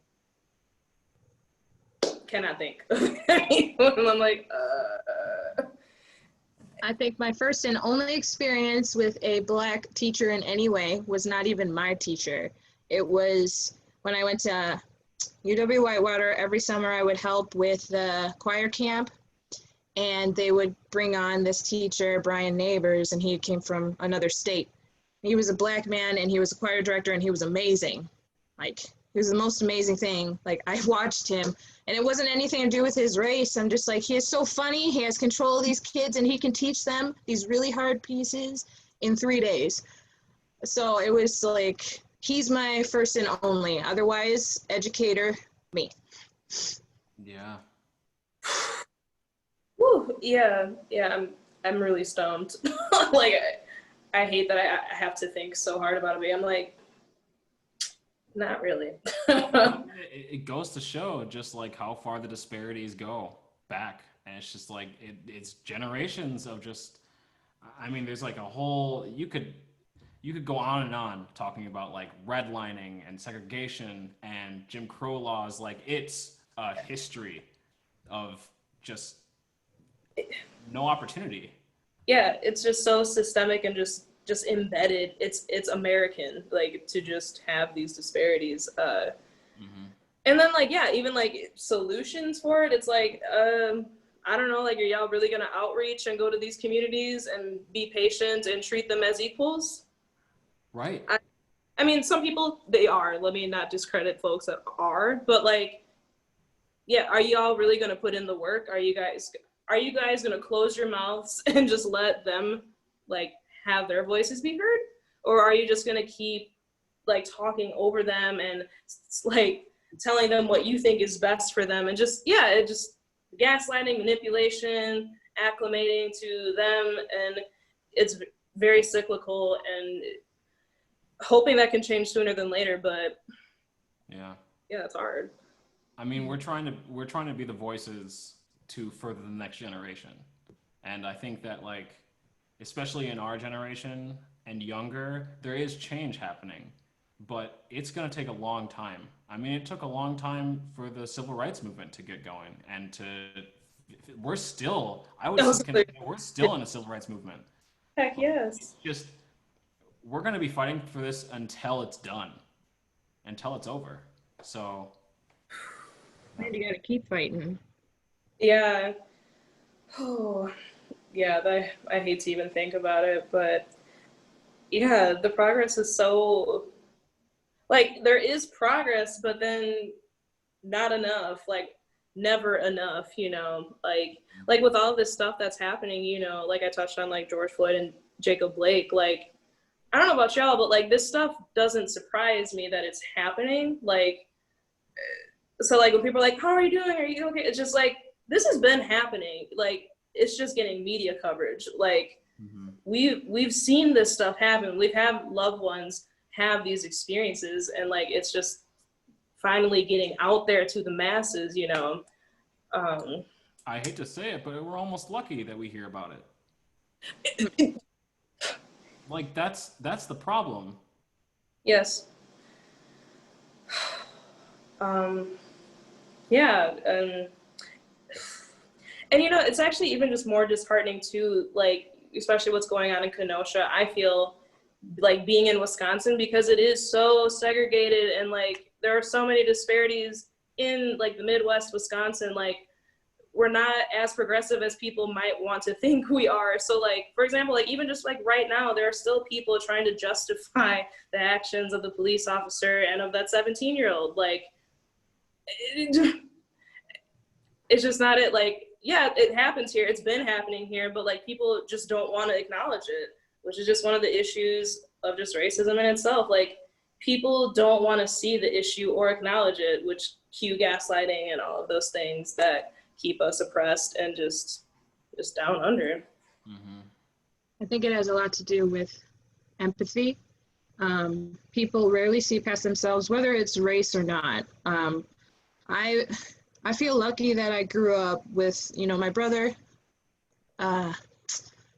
cannot think of anyone. I'm I think my first and only experience with a Black teacher in any way was not even my teacher. It was when I went to UW Whitewater. Every summer I would help with the choir camp, and they would bring on this teacher, Brian Neighbors, and he came from another state. He was a Black man, and he was a choir director, and he was amazing. He was the most amazing thing. I watched him, and it wasn't anything to do with his race. I'm just he is so funny. He has control of these kids, and he can teach them these really hard pieces in 3 days. So it was he's my first and only. Otherwise, educator, me. Yeah. whew, yeah. I'm really stoned. I hate that I have to think so hard about it. But I'm not really. It goes to show just how far the disparities go back, and it's just it's generations of just. I mean, there's a whole. you could go on and on talking about like redlining and segregation and Jim Crow laws. Like it's a history of just no opportunity. Yeah, it's just so systemic and just embedded. It's American, like, to just have these disparities. And then like, yeah, even like solutions for it. It's like, I don't know, like, are y'all really gonna outreach and go to these communities and be patient and treat them as equals? Right. I mean, some people, they are. Let me not discredit folks that are, but like, yeah, are y'all really gonna put in the work? Are you guys gonna close your mouths and just let them like have their voices be heard? Or are you just gonna keep like talking over them and like telling them what you think is best for them, and just, yeah, it just gaslighting, manipulation, acclimating to them, and it's very cyclical, and hoping that can change sooner than later, but Yeah. it's hard. I mean, we're trying to be the voices to further the next generation. And I think that, like, especially in our generation and younger, there is change happening, but it's going to take a long time. I mean, it took a long time for the civil rights movement to get going, and we're still in a civil rights movement. Heck yes. It's just, we're going to be fighting for this until it's done, until it's over. So, And you gotta keep fighting. Yeah. Oh, yeah, I hate to even think about it, but yeah, the progress is so, like, there is progress, but then not enough, like, never enough, like with all this stuff that's happening, like I touched on, like George Floyd and Jacob Blake, like, I don't know about y'all, but like this stuff doesn't surprise me that it's happening. Like, so like when people are like, how are you doing? Are you okay? It's just like, this has been happening. Like, it's just getting media coverage. Like, we've seen this stuff happen. We've had loved ones have these experiences, and like, it's just finally getting out there to the masses, I hate to say it, but we're almost lucky that we hear about it. Like, that's the problem. Yes. Yeah. And it's actually even just more disheartening too, like, especially what's going on in Kenosha. I feel like being in Wisconsin, because it is so segregated, and like there are so many disparities in like the Midwest Wisconsin. Like, we're not as progressive as people might want to think we are. So like, for example, like even just like right now, there are still people trying to justify the actions of the police officer and of that 17-year-old. Like, it's just not it. Like, yeah, it happens here. It's been happening here, but like people just don't want to acknowledge it, which is just one of the issues of just racism in itself. Like, people don't want to see the issue or acknowledge it, which cue gaslighting and all of those things that keep us oppressed and just down under. I think it has a lot to do with empathy. People rarely see past themselves, whether it's race or not. I feel lucky that I grew up with, my brother.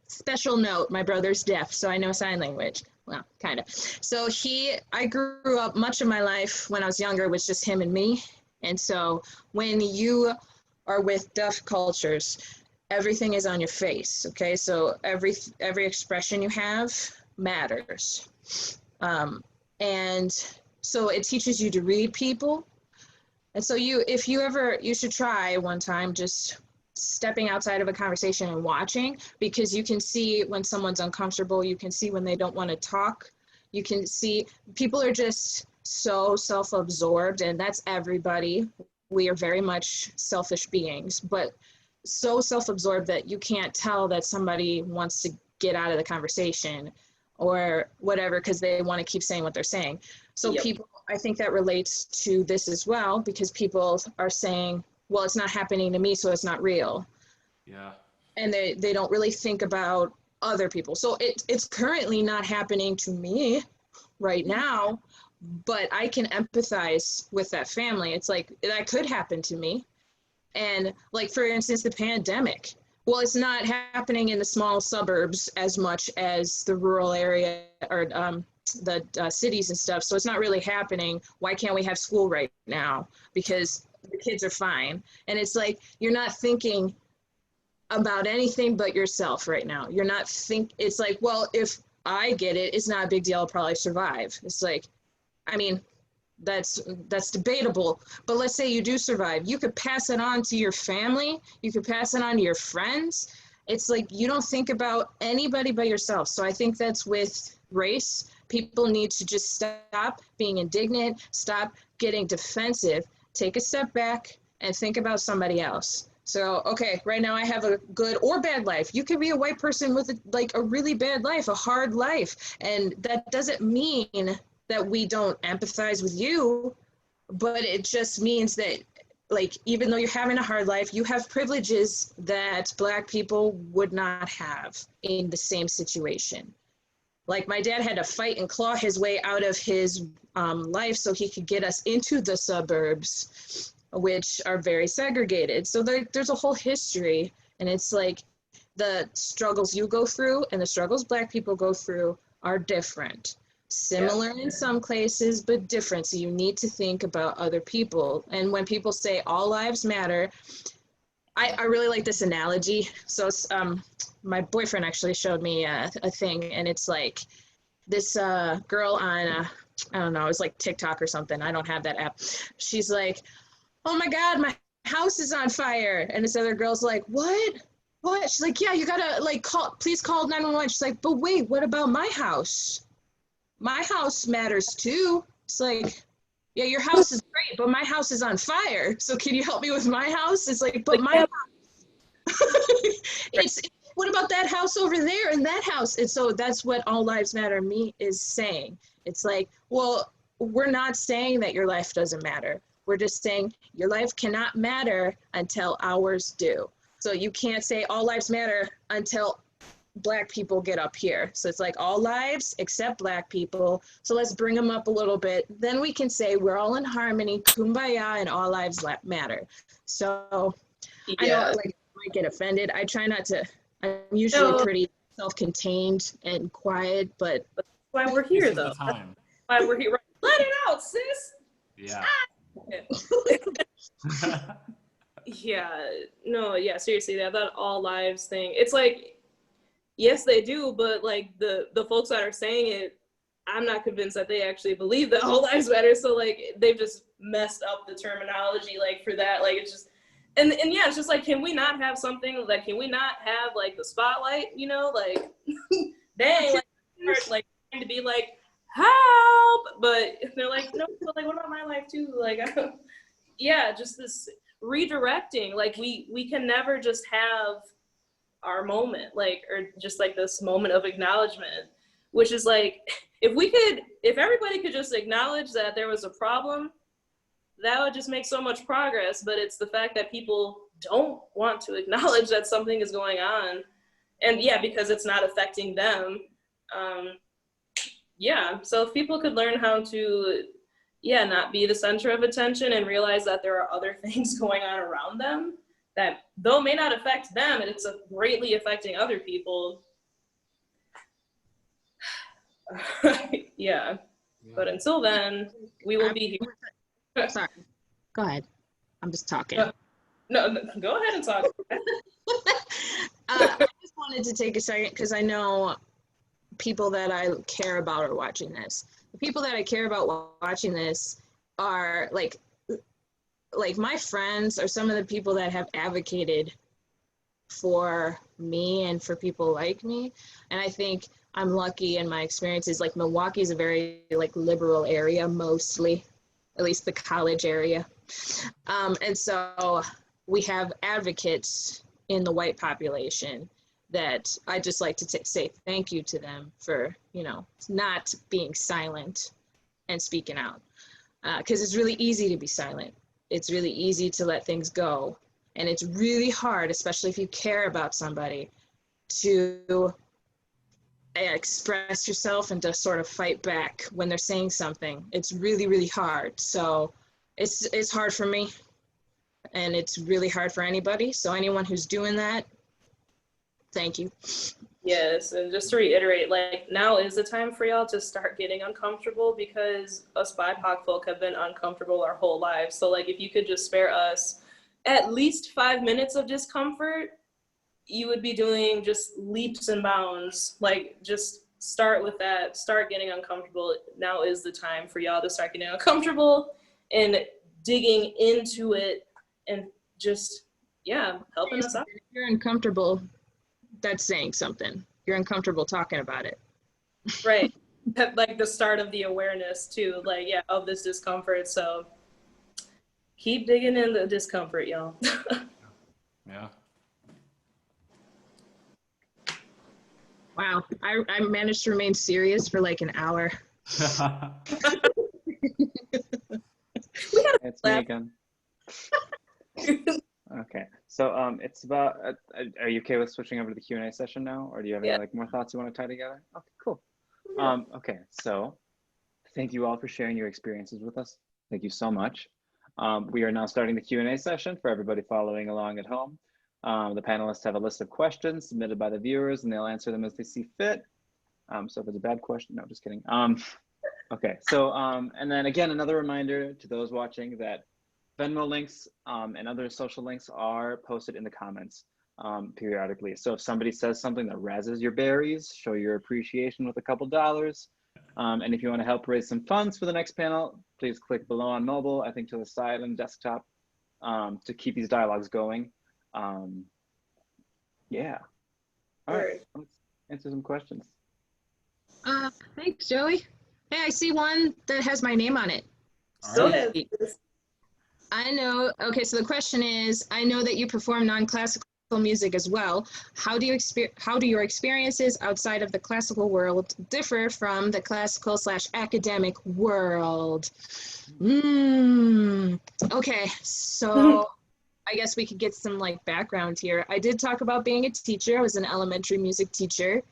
Special note, my brother's deaf, so I know sign language. Well, kind of. So I grew up much of my life when I was younger with just him and me. And so when you are with deaf cultures, everything is on your face, okay? So every expression you have matters. And so it teaches you to read people. And so you should try one time just stepping outside of a conversation and watching, because you can see when someone's uncomfortable, you can see when they don't want to talk, you can see people are just so self-absorbed, and that's everybody. We are very much selfish beings, but so self-absorbed that you can't tell that somebody wants to get out of the conversation or whatever because they want to keep saying what they're saying. So people, I think that relates to this as well, because people are saying, well, it's not happening to me, so it's not real. Yeah. And they don't really think about other people. So it's currently not happening to me right now, but I can empathize with that family. It's like, that could happen to me. And like, for instance, the pandemic. well, it's not happening in the small suburbs as much as the rural area or the cities and stuff. So it's not really happening. Why can't we have school right now? Because the kids are fine. And it's like, you're not thinking about anything but yourself right now. You're not it's like, well, if I get it, it's not a big deal. I'll probably survive. It's like, I mean, that's debatable, but let's say you do survive. You could pass it on to your family. You could pass it on to your friends. It's like, you don't think about anybody but yourself. So I think that's with race. People need to just stop being indignant, stop getting defensive, take a step back and think about somebody else. So, okay, right now I have a good or bad life. You could be a white person with a really bad life, a hard life. And that doesn't mean that we don't empathize with you, but it just means that, like, even though you're having a hard life, you have privileges that Black people would not have in the same situation. Like, my dad had to fight and claw his way out of his life so he could get us into the suburbs, which are very segregated. So there's a whole history, and it's like the struggles you go through and the struggles Black people go through are different. Similar in some places, but different. So you need to think about other people. And when people say all lives matter, I really like this analogy. So my boyfriend actually showed me a thing, and it's like this girl on, I don't know, it's like TikTok or something. I don't have that app. She's like, oh my God, my house is on fire. And this other girl's like, what? What? She's like, yeah, you gotta like please call 911. She's like, but wait, what about my house? My house matters too. It's like, yeah, your house is great, but my house is on fire. So can you help me with my house? It's like, but my house. it's what about that house over there and that house? And so that's what All Lives Matter me is saying. It's like, well, we're not saying that your life doesn't matter. We're just saying your life cannot matter until ours do. So you can't say all lives matter until Black people get up here. So it's like all lives except Black people. So let's bring them up a little bit. Then we can say we're all in harmony, kumbaya, and all lives matter. So yeah. I know like I might get offended. I try not to. I'm usually pretty self-contained and quiet, but that's why we're here, this though. Is the time. That's why we're here. Let it out, sis. Yeah. Yeah. No. Yeah. Seriously, that all lives thing. It's like, yes, they do, but like the folks that are saying it, I'm not convinced that they actually believe that all lives matter. So like they've just messed up the terminology like for that. Like it's just and yeah, it's just like, can we not have something like, can we not have like the spotlight, you know, like dang, like trying to be like help, but they're like, no, but like what about my life too? Like yeah, just this redirecting. Like we can never just have our moment, like, or just like this moment of acknowledgement, which is like, if everybody could just acknowledge that there was a problem, that would just make so much progress. But it's the fact that people don't want to acknowledge that something is going on, and yeah, because it's not affecting them. Yeah, so if people could learn how to, yeah, not be the center of attention and realize that there are other things going on around them that though may not affect them, and it's greatly affecting other people. Yeah, but until then, we will be here. Sorry, go ahead. I'm just talking. No, go ahead and talk. I just wanted to take a second because I know people that I care about are watching this. The people that I care about watching this are like my friends are some of the people that have advocated for me and for people like me. And I think I'm lucky in my experiences. Like Milwaukee is a very like liberal area, mostly, at least the college area. And so we have advocates in the white population that I just like to say thank you to them for, you know, not being silent and speaking out. Because it's really easy to be silent. It's really easy to let things go. And it's really hard, especially if you care about somebody, to express yourself and to sort of fight back when they're saying something. It's really, really hard. So it's hard for me, and it's really hard for anybody. So anyone who's doing that, Thank you. Yes, and just to reiterate, like, now is the time for y'all to start getting uncomfortable, because us BIPOC folk have been uncomfortable our whole lives. So like, if you could just spare us at least 5 minutes of discomfort, you would be doing just leaps and bounds. Like, just start with that, start getting uncomfortable. Now is the time for y'all to start getting uncomfortable and digging into it and just, yeah, helping us out. If you're uncomfortable, that's saying something. You're uncomfortable talking about it. Right. Like the start of the awareness too, like, yeah, of this discomfort. So keep digging in the discomfort, y'all. Yeah. Wow, I managed to remain serious for like an hour. It's me again. Okay, so it's about. Are you okay with switching over to the Q&A session now, or do you have any like more thoughts you want to tie together? Okay, cool. Okay, so thank you all for sharing your experiences with us. Thank you so much. We are now starting the Q&A session for everybody following along at home. The panelists have a list of questions submitted by the viewers, and they'll answer them as they see fit. So if it's a bad question, no, just kidding. Okay, so and then again, another reminder to those watching that Venmo links and other social links are posted in the comments periodically. So if somebody says something that razzes your berries, show your appreciation with a couple dollars. And if you want to help raise some funds for the next panel, please click below on mobile, I think to the side on desktop, to keep these dialogues going. Yeah. All right, let's answer some questions. Thanks, Joey. Hey, I see one that has my name on it. Go All ahead. I know. Okay, so the question is, I know that you perform non-classical music as well. How do your experiences outside of the classical world differ from the classical / academic world? Okay, so I guess we could get some like background here. I did talk about being a teacher. I was an elementary music teacher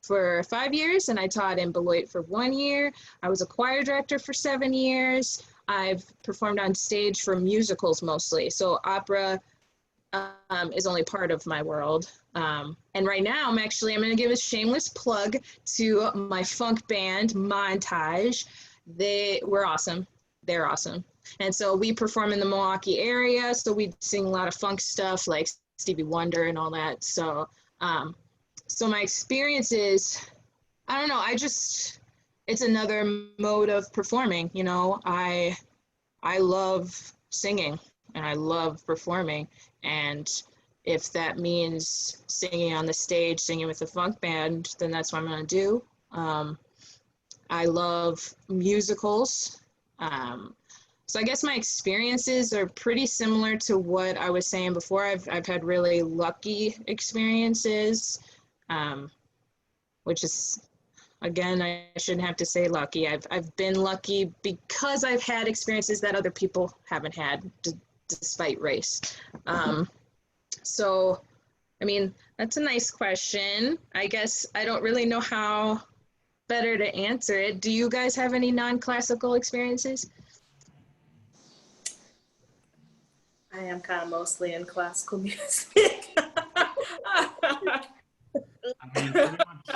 for 5 years, and I taught in Beloit for 1 year. I was a choir director for 7 years. I've performed on stage for musicals mostly. So opera is only part of my world. And right now I'm going to give a shameless plug to my funk band, Montage. They were awesome. They're awesome. And so we perform in the Milwaukee area. So we sing a lot of funk stuff like Stevie Wonder and all that. So, so my experience is, I don't know, it's another mode of performing. You know, I love singing and I love performing. And if that means singing on the stage, singing with a funk band, then that's what I'm going to do. I love musicals. So I guess my experiences are pretty similar to what I was saying before. I've had really lucky experiences, which is, again, I shouldn't have to say lucky. I've been lucky because I've had experiences that other people haven't had, despite race. So, I mean, that's a nice question. I guess I don't really know how better to answer it. Do you guys have any non-classical experiences? I am kind of mostly in classical music. I mean, pretty much.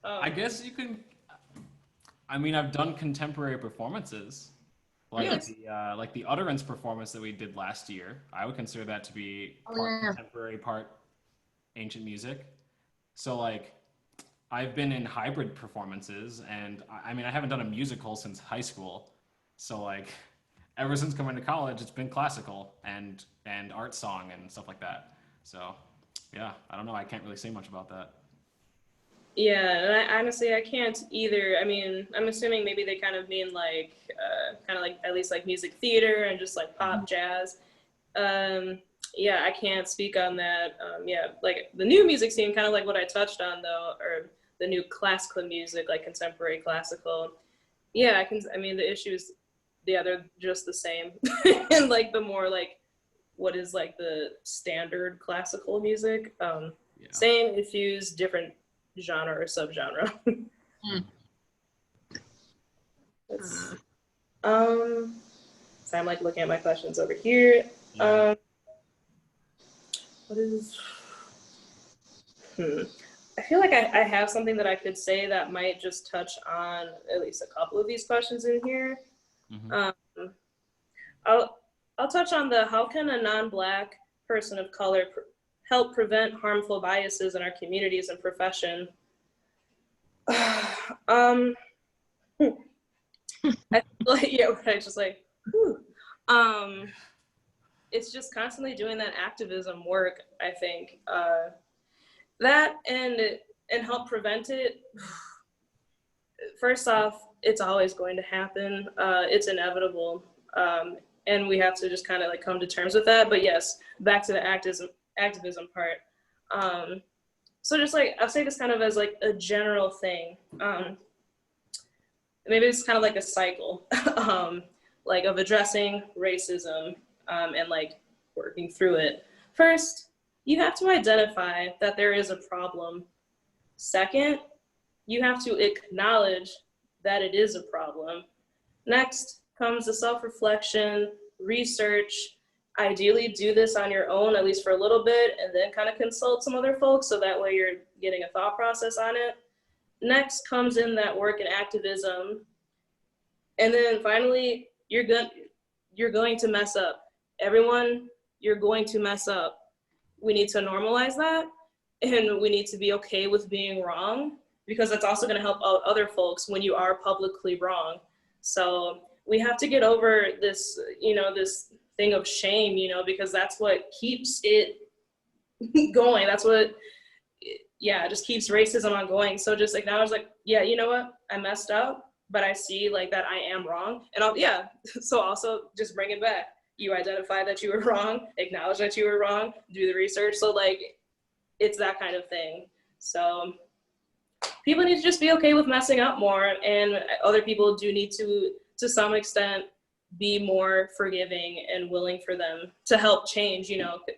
I guess you can. I mean, I've done contemporary performances, like the Utterance performance that we did last year. I would consider that to be part contemporary, part ancient music. So like, I've been in hybrid performances, and I mean, I haven't done a musical since high school. So like, ever since coming to college, it's been classical and art song and stuff like that. So yeah, I don't know. I can't really say much about that. Yeah, and I honestly, I can't either. I mean, I'm assuming maybe they kind of mean like, kind of like at least like music theater and just like pop jazz. Yeah, I can't speak on that. Yeah, like the new music scene, kind of like what I touched on though, or the new classical music, like contemporary classical. Yeah, I mean, the issues, yeah, they're just the same. And like the more like, what is like the standard classical music? Same issues, different genre or subgenre. So I'm like looking at my questions over here. What is I feel like I have something that I could say that might just touch on at least a couple of these questions in here. I'll touch on how can a non-Black person of color help prevent harmful biases in our communities and profession. I feel like, yeah, right, just like, whew. It's just constantly doing that activism work, I think. That and help prevent it. First off, it's always going to happen. It's inevitable. And we have to just kind of like come to terms with that. But yes, back to the activism part. So just like, I'll say this kind of as like a general thing. Maybe it's kind of like a cycle, like of addressing racism and like working through it. First, you have to identify that there is a problem. Second, you have to acknowledge that it is a problem. Next comes the self-reflection, research. Ideally do this on your own, at least for a little bit, and then kind of consult some other folks so that way you're getting a thought process on it. Next comes in that work and activism. And then finally, you're going to mess up. Everyone, you're going to mess up. We need to normalize that, and we need to be okay with being wrong, because that's also gonna help out other folks when you are publicly wrong. So we have to get over this, this thing of shame, because that's what keeps it going. That's what, just keeps racism on going. So just acknowledge like, yeah, you know what, I messed up, but I see like that I am wrong. And so also just bring it back. You identify that you were wrong, acknowledge that you were wrong, do the research. So like, it's that kind of thing. So people need to just be okay with messing up more, and other people do need to some extent, be more forgiving and willing for them to help change,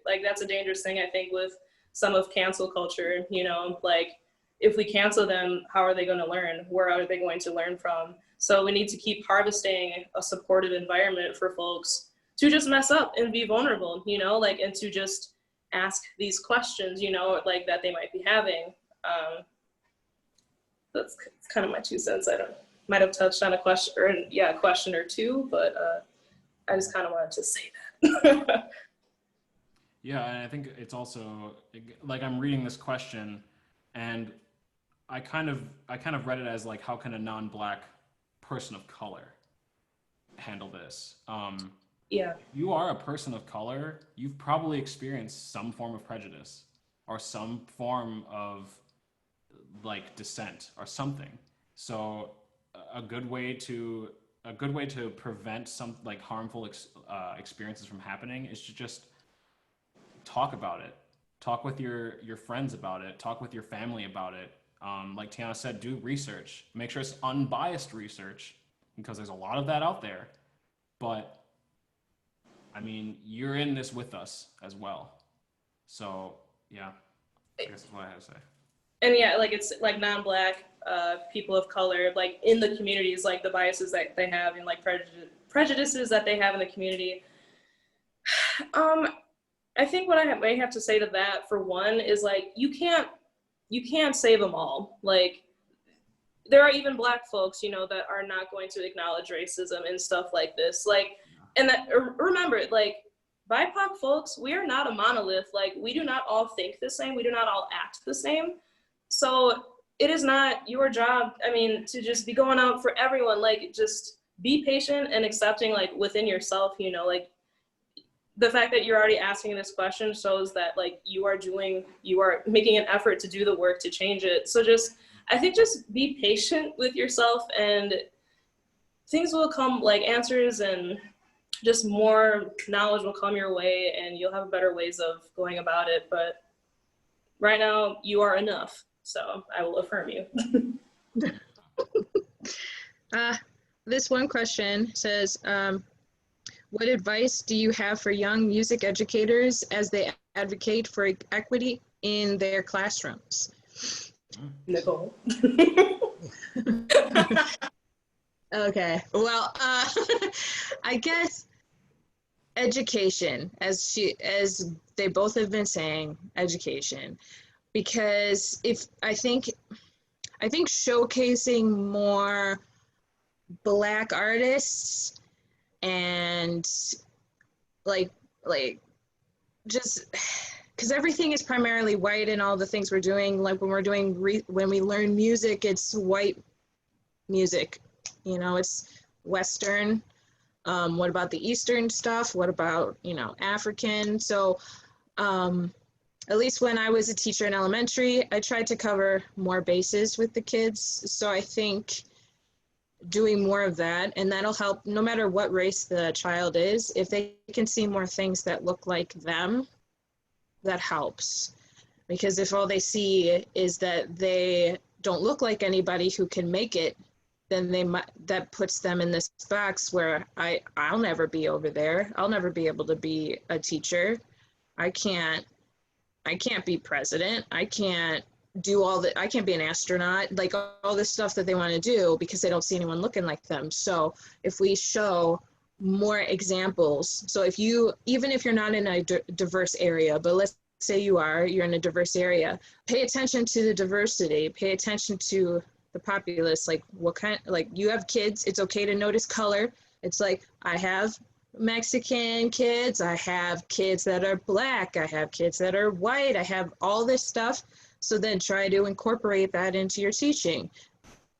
like that's a dangerous thing, I think, with some of cancel culture, like if we cancel them, how are they going to learn? Where are they going to learn from? So we need to keep harvesting a supportive environment for folks to just mess up and be vulnerable, and to just ask these questions, like that they might be having. That's kind of my 2 cents. Might have touched on a question or two, but I just kind of wanted to say that. Yeah, and I think it's also like I'm reading this question, and I kind of read it as like, how can a non-Black person of color handle this? Yeah. You are a person of color. You've probably experienced some form of prejudice or some form of like dissent or something. So a good way to prevent some like harmful experiences from happening is to just talk about it. Talk with your friends about it. Talk with your family about it. Like Tiana said, do research. Make sure it's unbiased research, because there's a lot of that out there. But I mean, you're in this with us as well. So yeah, I guess that's what I have to say. And yeah, like it's like non-Black people of color, like in the communities, like the biases that they have and like prejudices that they have in the community. I think what I may have to say to that, for one, is like you can't save them all. Like there are even Black folks, that are not going to acknowledge racism and stuff like this. Like, and that, remember, like BIPOC folks, we are not a monolith. Like we do not all think the same. We do not all act the same. So it is not your job, to just be going out for everyone. Like just be patient and accepting, like within yourself, like the fact that you're already asking this question shows that like you are making an effort to do the work to change it. So I think just be patient with yourself, and things will come, like answers and just more knowledge will come your way, and you'll have better ways of going about it. But right now you are enough. So I will affirm you. This one question says, what advice do you have for young music educators as they advocate for equity in their classrooms? Nicole. Okay, well, I guess education, as they both have been saying, education. because I think showcasing more Black artists and like just because everything is primarily white in all the things we're doing. Like when we learn music, it's white music, you know, it's Western. What about the Eastern stuff? What about, you know, African? So at least when I was a teacher in elementary, I tried to cover more bases with the kids. So I think doing more of that, and that'll help no matter what race the child is. If they can see more things that look like them, that helps. Because if all they see is that they don't look like anybody who can make it, then that puts them in this box where I'll never be over there. I'll never be able to be a teacher. I can't be president. I can't be an astronaut, like all this stuff that they want to do because they don't see anyone looking like them. So if we show more examples, so even if you're not in a diverse area, but let's say you're in a diverse area, pay attention to the diversity, pay attention to the populace, like you have kids, it's okay to notice color. It's like, I have Mexican kids, I have kids that are Black, I have kids that are white, I have all this stuff. So then try to incorporate that into your teaching.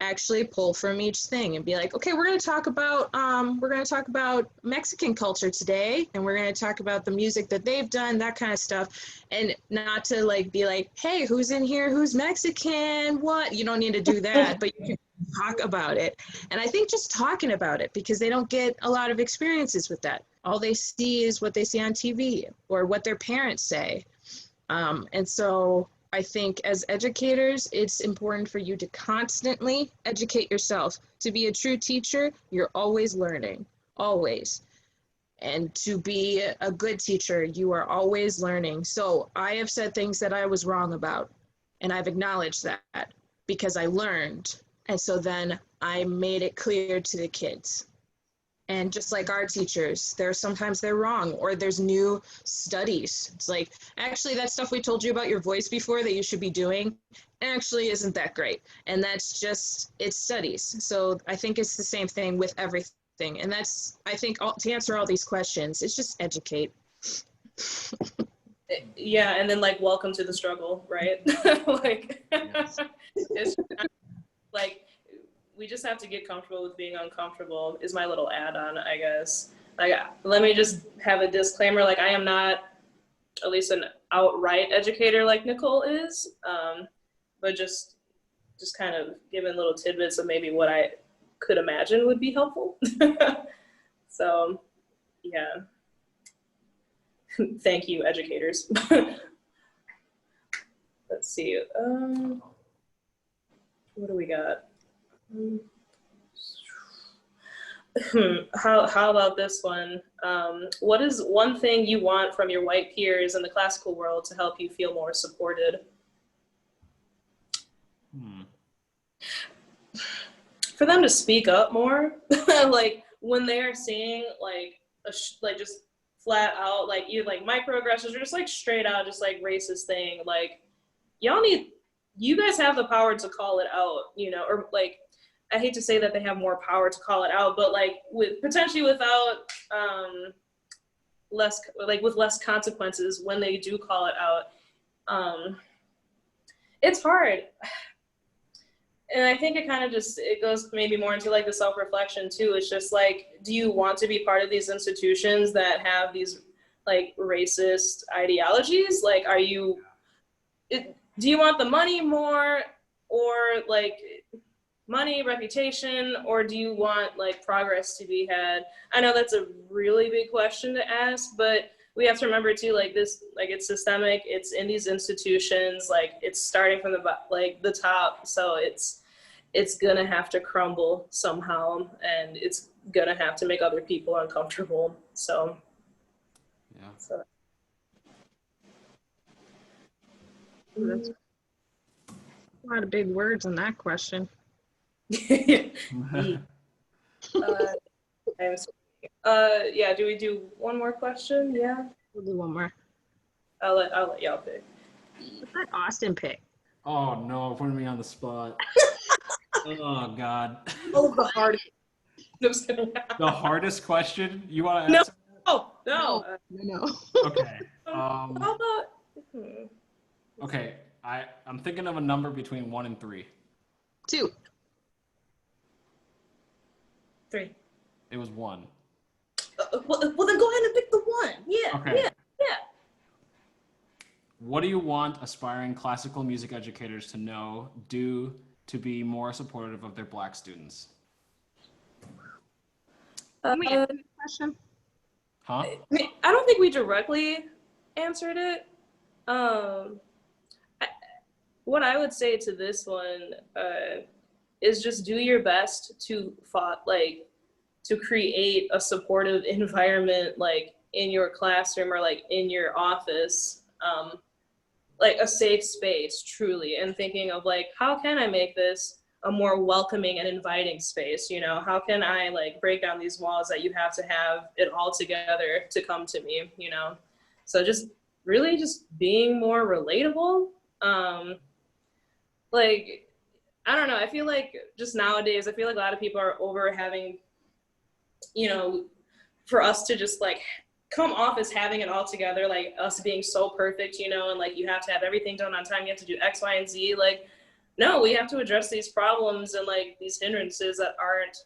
Actually pull from each thing and be like, okay, we're going to talk about Mexican culture today, and we're going to talk about the music that they've done, that kind of stuff. And not to like be like, hey, who's in here, who's Mexican, what? You don't need to do that, but you can talk about it. And I think just talking about it, because they don't get a lot of experiences with that. All they see is what they see on TV or what their parents say. And so I think as educators, it's important for you to constantly educate yourself. To be a true teacher, you're always learning, always. And to be a good teacher, you are always learning. So I have said things that I was wrong about, and I've acknowledged that because I learned. And so then I made it clear to the kids. And just like our teachers, sometimes they're wrong, or there's new studies. It's like, actually, that stuff we told you about your voice before that you should be doing actually isn't that great. And that's just, it's studies. So I think it's the same thing with everything. And that's, I think, to answer all these questions, it's just educate. Yeah, and then like, welcome to the struggle, right? Like, yes. It's like, we just have to get comfortable with being uncomfortable is my little add-on, I guess. Like, let me just have a disclaimer. Like, I am not at least an outright educator like Nicole is, but just kind of giving little tidbits of maybe what I could imagine would be helpful. So, yeah. Thank you, educators. Let's see. What do we got? How about this one? What is one thing you want from your white peers in the classical world to help you feel more supported? For them to speak up more, like when they're seeing like just flat out like either like microaggressions or just like straight out just like racist thing, like you guys have the power to call it out, you know, or like, I hate to say that they have more power to call it out, but like potentially without with less consequences when they do call it out. It's hard. And I think it kind of it goes maybe more into like the self-reflection too. It's just like, do you want to be part of these institutions that have these like racist ideologies? Like, do you want the money more, or like money, reputation, or do you want like progress to be had? I know that's a really big question to ask, but we have to remember too, like this, like it's systemic, it's in these institutions, like it's starting from the top. So it's gonna have to crumble somehow, and it's gonna have to make other people uncomfortable. So, yeah. So. That's a lot of big words in that question. Yeah, do we do one more question? Yeah. We'll do one more. I'll let y'all pick. What's that Austin pick? Oh no, putting me on the spot. Oh God. Oh, the hardest. No, I'm just kidding. The hardest question you want to No. answer? No. No. Okay. How about? Okay. I'm thinking of a number between 1 and 3. 2. 3. It was 1. Well, then go ahead and pick the 1. Yeah. Okay. Yeah. What do you want aspiring classical music educators to know, do to be more supportive of their Black students? Can we answer this question? Huh? I don't think we directly answered it. What I would say to this one is just do your best to create a supportive environment, like in your classroom or like in your office, like a safe space, truly, and thinking of like, how can I make this a more welcoming and inviting space? You know, how can I like break down these walls that you have to have it all together to come to me, you know? So just really just being more relatable. Like, I don't know, I feel like just nowadays, I feel like a lot of people are over having, you know, for us to just like come off as having it all together, like us being so perfect, you know, and like you have to have everything done on time, you have to do X, Y, and Z. Like, no, we have to address these problems and like these hindrances that aren't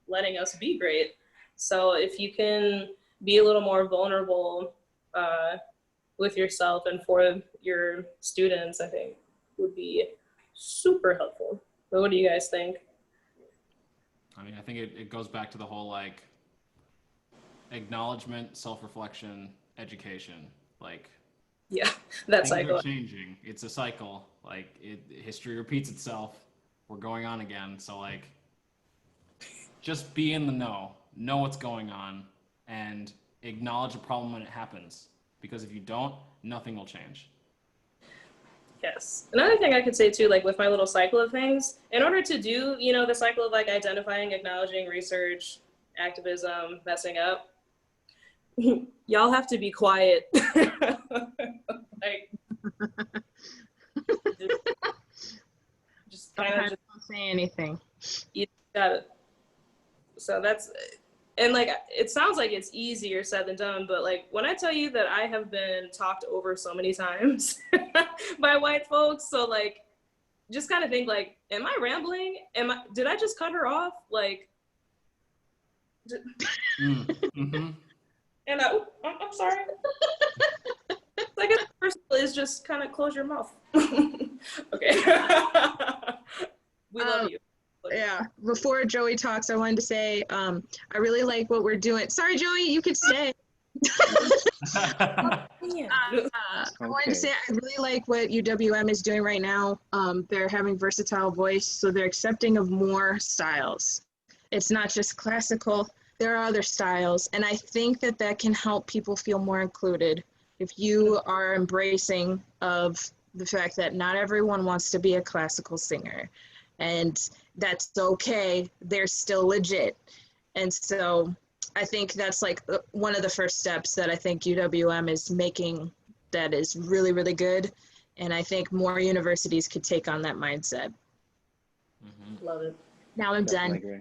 letting us be great. So if you can be a little more vulnerable with yourself and for your students, I think would be super helpful. But what do you guys think? I mean, I think it goes back to the whole like acknowledgement, self-reflection, education. Like, Yeah, that things cycle. are changing. It's a cycle. Like history repeats itself. We're going on again. So like, just be in the know what's going on, and acknowledge a problem when it happens. Because if you don't, nothing will change. Yes. Another thing I could say too, like with my little cycle of things, in order to do, you know, the cycle of like identifying, acknowledging, research, activism, messing up, y'all have to be quiet. Like, just kind of just don't say anything. you gotta. So that's, and like it sounds like it's easier said than done, but like when I tell you that I have been talked over so many times by white folks, so like just kind of think like, am I rambling? Did I just cut her off? Like, Mm-hmm. and I'm sorry. I guess the first is just kind of close your mouth. Okay. We love you. Yeah. Before Joey talks, I wanted to say I really like what we're doing. Sorry, Joey, you could stay. I wanted to say I really like what UWM is doing right now. They're having versatile voice, so they're accepting of more styles. It's not just classical. There are other styles, and I think that that can help people feel more included. If you are embracing of the fact that not everyone wants to be a classical singer, and that's okay, they're still legit. And so I think that's like one of the first steps that I think UWM is making that is really, really good. And I think more universities could take on that mindset. Mm-hmm. Love it. Now I'm Definitely done. agree.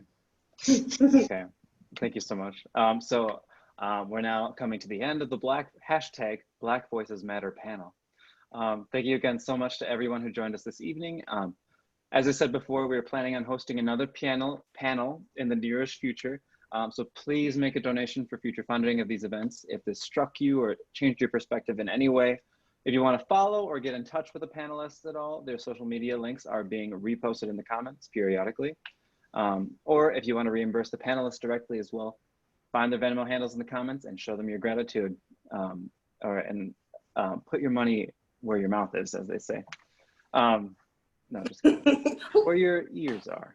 Okay, thank you so much. We're now coming to the end of the Black Voices Matter panel. Thank you again so much to everyone who joined us this evening. As I said before, we are planning on hosting another panel in the nearest future. So please make a donation for future funding of these events. If this struck you or changed your perspective in any way, if you want to follow or get in touch with the panelists at all, their social media links are being reposted in the comments periodically. Or if you want to reimburse the panelists directly as well, find their Venmo handles in the comments and show them your gratitude, put your money where your mouth is, as they say. No, just kidding. Where your ears are.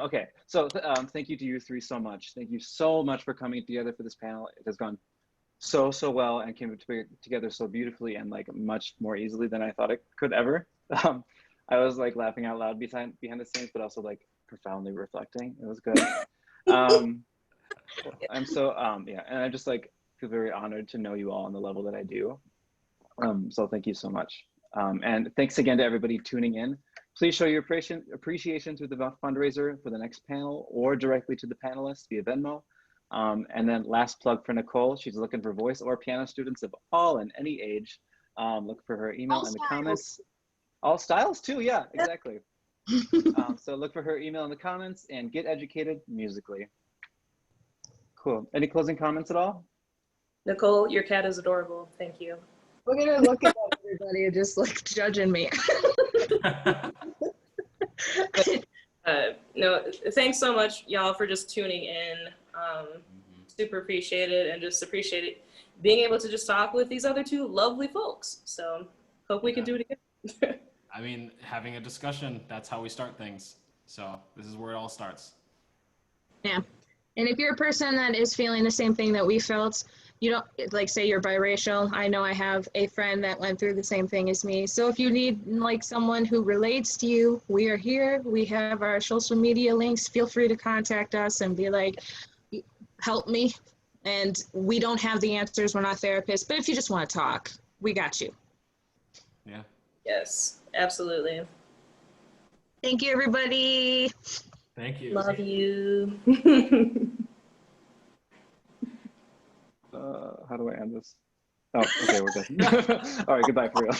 Okay, so thank you to you three so much. Thank you so much for coming together for this panel. It has gone so well and came together so beautifully and like much more easily than I thought it could ever. I was like laughing out loud behind the scenes, but also like profoundly reflecting. It was good. I'm so yeah, and I just like feel very honored to know you all on the level that I do. So thank you so much. And thanks again to everybody tuning in. Please show your appreciation through the fundraiser for the next panel or directly to the panelists via Venmo. And then last plug for Nicole, she's looking for voice or piano students of all and any age. Look for her email in the comments. All styles too, yeah, exactly. So look for her email in the comments and get educated musically. Cool. Any closing comments at all? Nicole, your cat is adorable. Thank you. We're gonna look at everybody and just like judging me. No, thanks so much, y'all, for just tuning in. Super appreciate it, and just appreciate it being able to just talk with these other two lovely folks. So hope we can do it again. I mean, having a discussion, that's how we start things. So this is where it all starts. Yeah. And if you're a person that is feeling the same thing that we felt, you don't, like, say you're biracial. I know I have a friend that went through the same thing as me. So if you need like someone who relates to you, we are here. We have our social media links. Feel free to contact us and be like, help me. And we don't have the answers. We're not therapists. But if you just want to talk, we got you. Yeah. Yes, absolutely. Thank you, everybody. Thank you. Love you. How do I end this? Oh, okay, we're good. All right, goodbye for real.